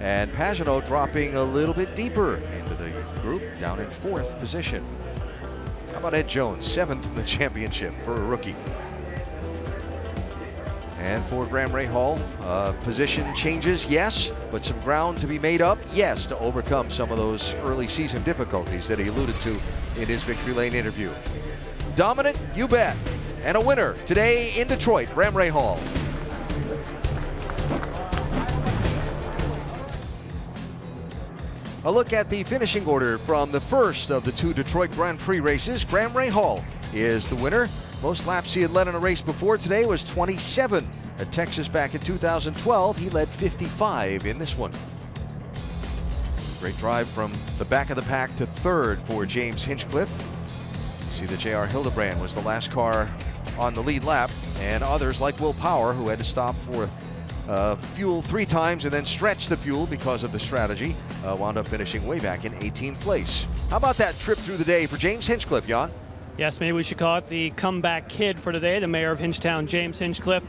S2: And Pagenaud dropping a little bit deeper into the group, down in fourth position. How about Ed Jones, seventh in the championship for a rookie. And for Graham Rahal, position changes, yes, but some ground to be made up, yes, to overcome some of those early season difficulties that he alluded to in his Victory Lane interview. Dominant, you bet. And a winner today in Detroit, Graham Rahal. A look at the finishing order from the first of the two Detroit Grand Prix races. Graham Rahal is the winner. Most laps he had led in a race before today was 27. At Texas back in 2012, he led 55 in this one. Great drive from the back of the pack to third for James Hinchcliffe. You see that J.R. Hildebrand was the last car on the lead lap, and others like Will Power, who had to stop for fuel 3 times and then stretch the fuel because of the strategy, wound up finishing way back in 18th place. How about that trip through the day for James Hinchcliffe, Jan?
S15: Yes, maybe we should call it the comeback kid for today, the mayor of Hinchtown, James Hinchcliffe.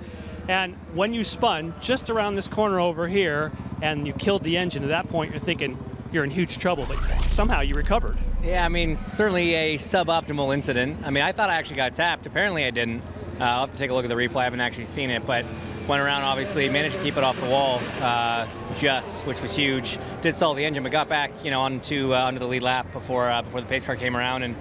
S15: And when you spun just around this corner over here and you killed the engine, at that point you're thinking you're in huge trouble, but somehow you recovered.
S19: Yeah, I mean, certainly a suboptimal incident. I mean, I thought I actually got tapped. Apparently I didn't. I'll have to take a look at the replay. I haven't actually seen it, but went around, obviously, managed to keep it off the wall which was huge. Did stall the engine, but got back, onto the lead lap before the pace car came around. And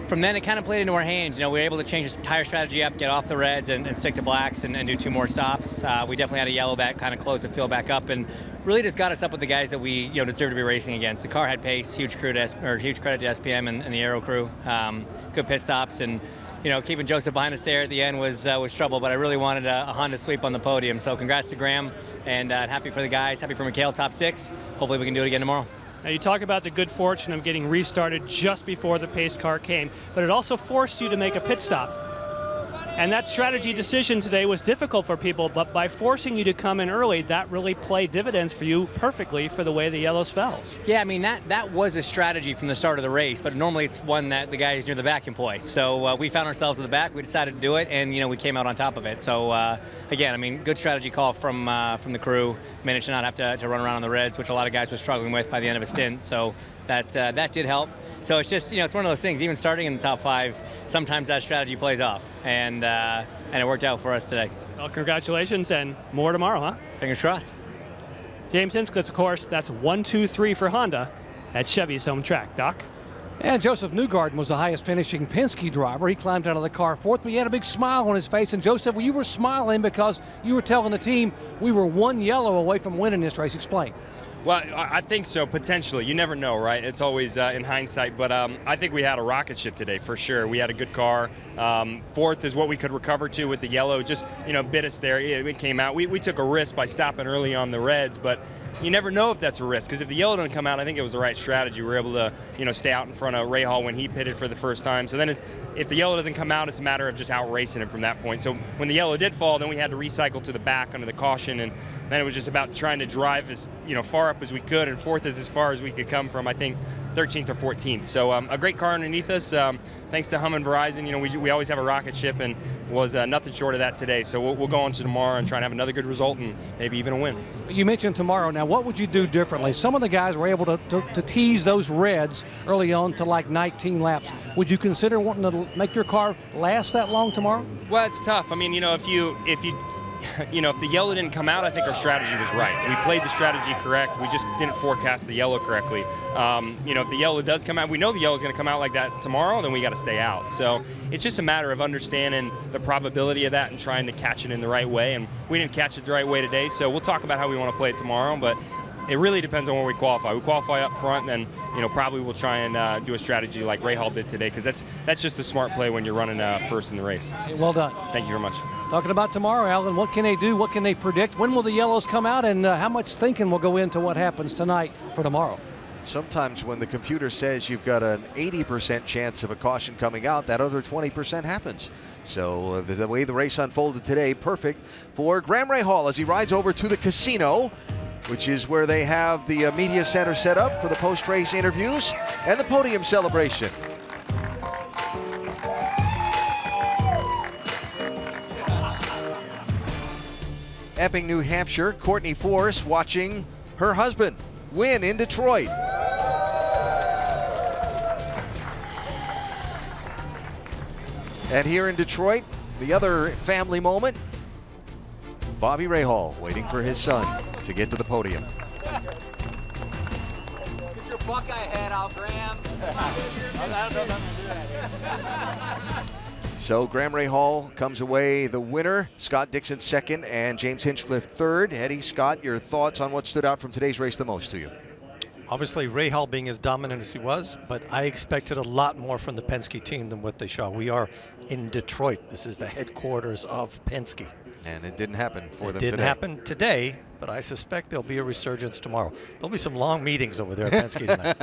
S19: from then, it kind of played into our hands. We were able to change the tire strategy up, get off the reds, and stick to blacks and do 2 more stops. We definitely had a yellow that kind of closed the field back up and really just got us up with the guys that we deserve to be racing against. The car had pace, huge credit to SPM and the Aero crew. Good pit stops, and keeping Josef behind us there at the end was trouble, but I really wanted a Honda sweep on the podium. So congrats to Graham, and happy for the guys, happy for Mikhail, top 6. Hopefully we can do it again tomorrow.
S15: Now you talk about the good fortune of getting restarted just before the pace car came, but it also forced you to make a pit stop. And that strategy decision today was difficult for people, but by forcing you to come in early, that really played dividends for you perfectly for the way the yellows fell.
S19: Yeah, I mean, that was a strategy from the start of the race, but normally it's one that the guys near the back employ. So we found ourselves at the back, we decided to do it, and we came out on top of it. So again, I mean, good strategy call from the crew. Managed to not have to run around on the reds, which a lot of guys were struggling with by the end of a stint. So that did help. So it's just, it's one of those things, even starting in the top 5, sometimes that strategy plays off, and it worked out for us today.
S15: Well, congratulations, and more tomorrow, huh?
S19: Fingers crossed.
S15: James Hinchcliffe, of course, that's 1, 2, 3 for Honda at Chevy's home track. Doc?
S8: And Josef Newgarden was the highest finishing Penske driver. He climbed out of the car 4th, but he had a big smile on his face. And Josef, well, you were smiling because you were telling the team we were 1 yellow away from winning this race. Explain.
S20: Well, I think so, potentially. You never know, right? It's always in hindsight. But I think we had a rocket ship today, for sure. We had a good car. Fourth is what we could recover to with the yellow. Just, bit us there. It came out. We took a risk by stopping early on the reds, but you never know if that's a risk, because if the yellow doesn't come out, I think it was the right strategy. We were able to, stay out in front of Rahal when he pitted for the first time. So then if the yellow doesn't come out, it's a matter of just out-racing him from that point. So when the yellow did fall, then we had to recycle to the back under the caution, and then it was just about trying to drive as far up as we could, and fourth is as far as we could come from, I think, 13th or 14th. So a great car underneath us. Thanks to Hum and Verizon, we always have a rocket ship, and was nothing short of that today. So we'll go on to tomorrow and try and have another good result and maybe even a win.
S8: You mentioned tomorrow. Now, what would you do differently? Some of the guys were able to tease those reds early on to like 19 laps. Would you consider wanting to make your car last that long tomorrow?
S20: Well, it's tough. I mean, if the yellow didn't come out, I think our strategy was right. We played the strategy correct. We just didn't forecast the yellow correctly. If the yellow does come out, we know the yellow is going to come out like that tomorrow, then we got to stay out. So it's just a matter of understanding the probability of that and trying to catch it in the right way. And we didn't catch it the right way today, so we'll talk about how we want to play it tomorrow. But it really depends on where we qualify. We qualify up front, then probably we'll try and do a strategy like Rahal did today, because that's just a smart play when you're running first in the race.
S8: Well done.
S20: Thank you very much.
S8: Talking about tomorrow, Alan, what can they do? What can they predict? When will the yellows come out, and how much thinking will go into what happens tonight for tomorrow?
S2: Sometimes when the computer says you've got an 80% chance of a caution coming out, that other 20% happens. So the way the race unfolded today, perfect for Graham Rahal as he rides over to the casino, which is where they have the media center set up for the post-race interviews and the podium celebration. Epping, New Hampshire, Courtney Force watching her husband win in Detroit. And here in Detroit, the other family moment, Bobby Rahal waiting for his son to get to the podium.
S21: Get your Buckeye head out, Graham. I don't know that.
S2: So Graham Rahal comes away the winner, Scott Dixon second, and James Hinchcliffe third. Eddie, Scott, your thoughts on what stood out from today's race the most to you?
S4: Obviously, Rahal being as dominant as he was, but I expected a lot more from the Penske team than what they showed. We are in Detroit. This is the headquarters of Penske.
S2: And it didn't happen for them today.
S4: It didn't happen today, but I suspect there'll be a resurgence tomorrow. There'll be some long meetings over there at Penske tonight.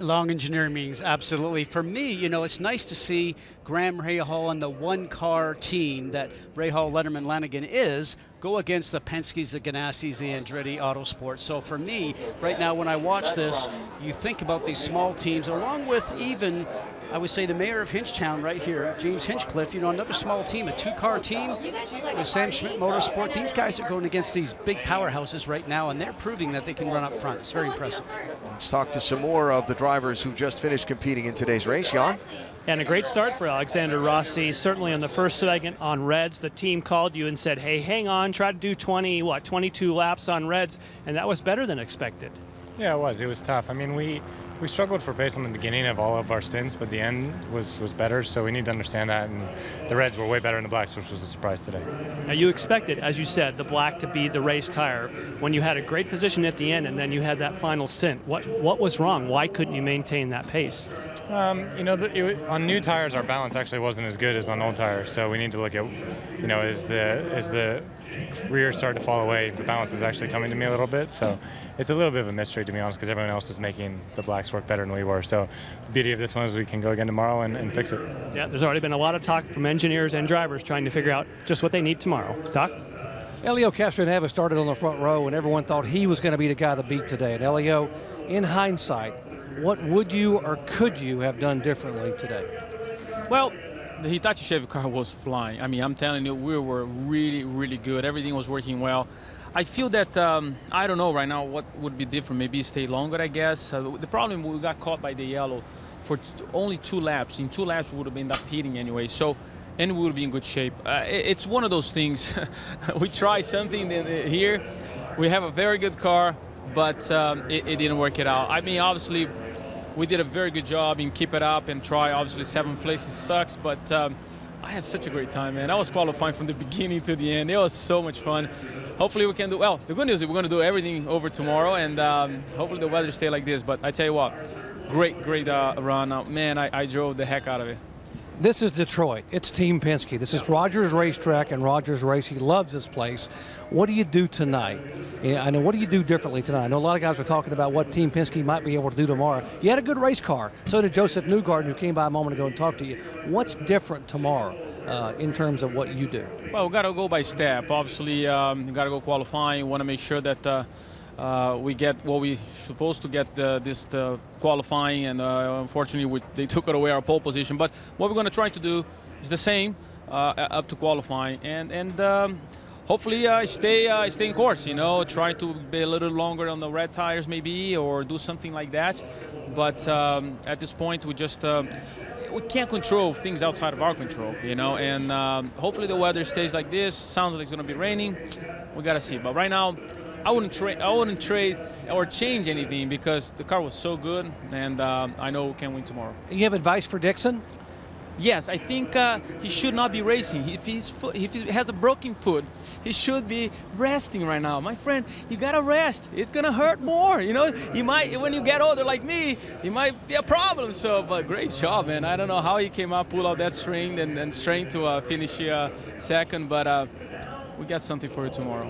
S9: long engineering meetings, absolutely. For me, it's nice to see Graham Rahal and the one-car team that Rahal, Letterman, Lanigan is go against the Penskes, the Ganassis, the Andretti Autosport. So for me, right now, when I watch this, you think about these small teams, along with even, I would say, the mayor of Hinchtown right here, James Hinchcliffe, another small team, a two-car team with Sam Schmidt Motorsport. These guys are going against these big powerhouses right now, and they're proving that they can run up front. It's very impressive.
S2: Let's talk to some more of the drivers who just finished competing in today's race. Jan?
S15: And a great start for Alexander Rossi. Certainly on the first segment on reds, the team called you and said, hey, hang on, try to do 22 laps on reds, and that was better than expected.
S22: Yeah, it was. It was tough. I mean, we struggled for pace on the beginning of all of our stints, but the end was better, so we need to understand that, and the reds were way better than the blacks, which was a surprise today.
S15: Now, you expected, as you said, the black to be the race tire when you had a great position at the end and then you had that final stint. What was wrong? Why couldn't you maintain that pace?
S22: On new tires, our balance actually wasn't as good as on old tires, so we need to look at, as the rear started to fall away, the balance is actually coming to me a little bit, so it's a little bit of a mystery, to be honest, because everyone else was making the blacks work better than we were. So the beauty of this one is we can go again tomorrow and fix it.
S15: Yeah, there's already been a lot of talk from engineers and drivers trying to figure out just what they need tomorrow. Doc?
S8: Elio Castroneves started on the front row, and everyone thought he was going to be the guy to beat today. And Elio, in hindsight, what would you or could you have done differently today?
S23: Well, the Hitachi Chevy car was flying. I mean, I'm telling you, we were really, really good. Everything was working well. I feel that, I don't know right now what would be different. Maybe stay longer, I guess. The problem, we got caught by the yellow for only 2 laps. In 2 laps, we would have ended up pitting anyway. So, and we would be in good shape. It's one of those things. We try something here. We have a very good car, but it didn't work it out. I mean, obviously, we did a very good job in keep it up and try. Obviously, 7th place sucks, but I had such a great time, man. I was qualifying from the beginning to the end. It was so much fun. Hopefully we can do, well, the good news is we're going to do everything over tomorrow, and hopefully the weather stay like this. But I tell you what, great run. Man, I drove the heck out of it.
S8: This is Detroit. It's Team Penske. This is Rogers Racetrack and Rogers Race. He loves this place. What do you do tonight? I know, what do you do differently tonight? I know a lot of guys are talking about what Team Penske might be able to do tomorrow. You had a good race car. So did Josef Newgarden, who came by a moment ago and talked to you. What's different tomorrow in terms of what you do?
S23: Well, we got to go by step. Obviously, we got to go qualifying. We want to make sure that we get what we supposed to get this qualifying, and unfortunately they took it away, our pole position. But what we're going to try to do is the same up to qualifying, and hopefully stay in course. You know, try to be a little longer on the red tires maybe, or do something like that. But at this point, we just we can't control things outside of our control. You know, and hopefully the weather stays like this. Sounds like it's going to be raining. We got to see. But right now, I wouldn't trade or change anything because the car was so good, and I know we can win tomorrow.
S8: You have advice for Dixon?
S23: Yes, I think he should not be racing. If he has a broken foot, he should be resting right now. My friend, you gotta rest. It's gonna hurt more. You know, you might, when you get older like me, it might be a problem. So, but great job, man. I don't know how he came up, pull out that string and strength to finish second, but. We got something for you tomorrow.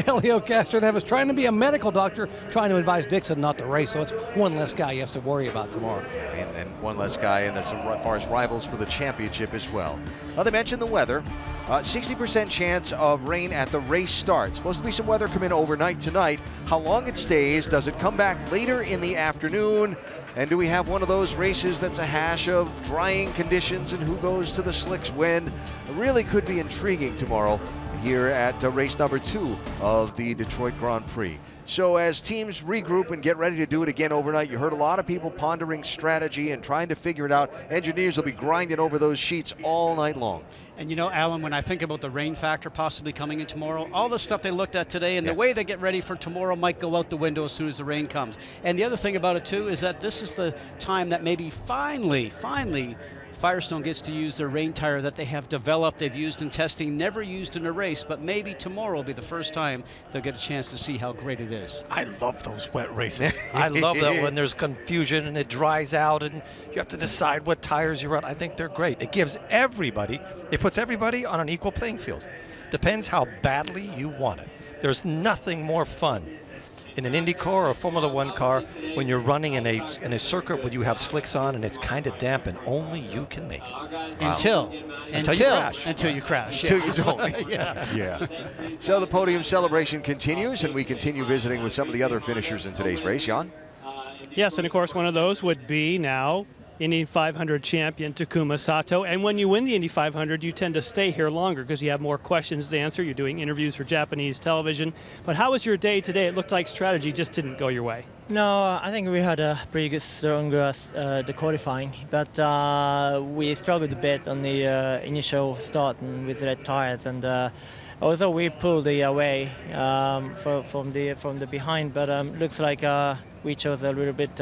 S8: Helio Castroneves trying to be a medical doctor, trying to advise Dixon not to race, so it's one less guy you have to worry about tomorrow.
S2: And then one less guy, and as far as rivals for the championship as well. They mentioned the weather. 60% chance of rain at the race start. Supposed to be some weather come in overnight tonight. How long it stays, does it come back later in the afternoon? And do we have one of those races that's a hash of drying conditions and who goes to the slicks when? It really could be intriguing tomorrow here at race number 2 of the Detroit Grand Prix. So as teams regroup and get ready to do it again overnight, you heard a lot of people pondering strategy and trying to figure it out. Engineers will be grinding over those sheets all night long.
S9: And you know, Alan, when I think about the rain factor possibly coming in tomorrow, all the stuff they looked at today and the way they get ready for tomorrow might go out the window as soon as the rain comes. And the other thing about it too is that this is the time that maybe finally Firestone gets to use their rain tire that they have developed, they've used in testing, never used in a race, but maybe tomorrow will be the first time they'll get a chance to see how great it is.
S4: I love those wet races. I love that when there's confusion and it dries out and you have to decide what tires you run. I think they're great. It gives everybody, it puts everybody on an equal playing field. Depends how badly you want it. There's nothing more fun in an IndyCar or a Formula One car when you're running in a circuit where you have slicks on and it's kind of damp and only you can make it.
S9: Until you crash. Until you
S2: don't. Yeah. So the podium celebration continues, and we continue visiting with some of the other finishers in today's race. Jan?
S15: Yes, and of course one of those would be now Indy 500 champion Takuma Sato. And when you win the Indy 500, you tend to stay here longer because you have more questions to answer. You're doing interviews for Japanese television. But how was your day today? It looked like strategy just didn't go your way.
S1: No, I think we had a pretty good strong the qualifying, but we struggled a bit on the initial start and with red tires, and also we pulled the away from the behind, but looks like we chose a little bit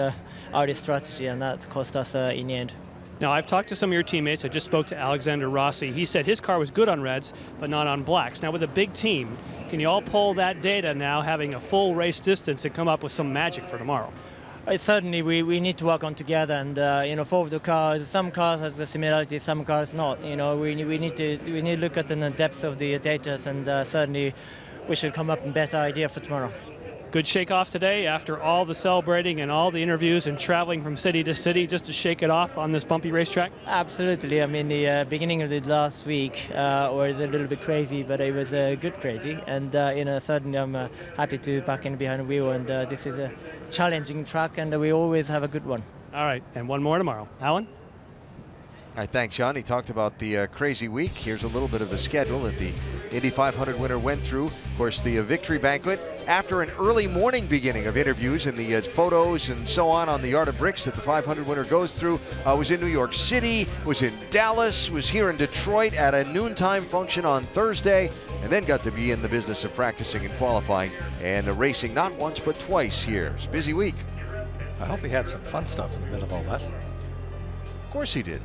S1: early strategy, and that cost us in the end.
S15: Now, I've talked to some of your teammates. I just spoke to Alexander Rossi. He said his car was good on reds, but not on blacks. Now, with a big team, can you all pull that data now, having a full race distance, and come up with some magic for tomorrow?
S1: Certainly, we need to work on together, and you know, for the cars, some cars has the similarity, some cars not. You know, we need to look at the depth of the data, and certainly we should come up with a better idea for tomorrow.
S15: Good shake-off today after all the celebrating and all the interviews and traveling from city to city just to shake it off on this bumpy racetrack?
S1: Absolutely. I mean, the beginning of the last week was a little bit crazy, but it was good crazy. And, you know, certainly I'm happy to be back in behind the wheel. And this is a challenging track, and we always have a good one.
S15: All right, and one more tomorrow. Alan?
S2: All right, thanks, Sean. He talked about the crazy week. Here's a little bit of the schedule that the Indy 500 winner went through. Of course, the victory banquet after an early morning beginning of interviews and the photos and so on the Yard of Bricks that the 500 winner goes through. Was in New York City, was in Dallas, was here in Detroit at a noontime function on Thursday, and then got to be in the business of practicing and qualifying and racing not once but twice here. It's a busy week.
S4: I hope he had some fun stuff in the middle of all that.
S2: Of course he did.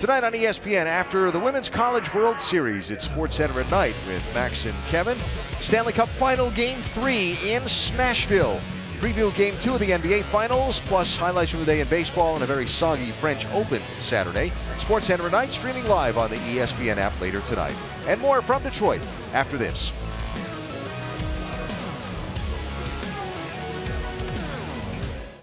S2: Tonight on ESPN, after the Women's College World Series at SportsCenter at night with Max and Kevin. Stanley Cup Final Game 3 in Smashville. Preview Game 2 of the NBA Finals, plus highlights from the day in baseball and a very soggy French Open Saturday. SportsCenter at night, streaming live on the ESPN app later tonight. And more from Detroit after this.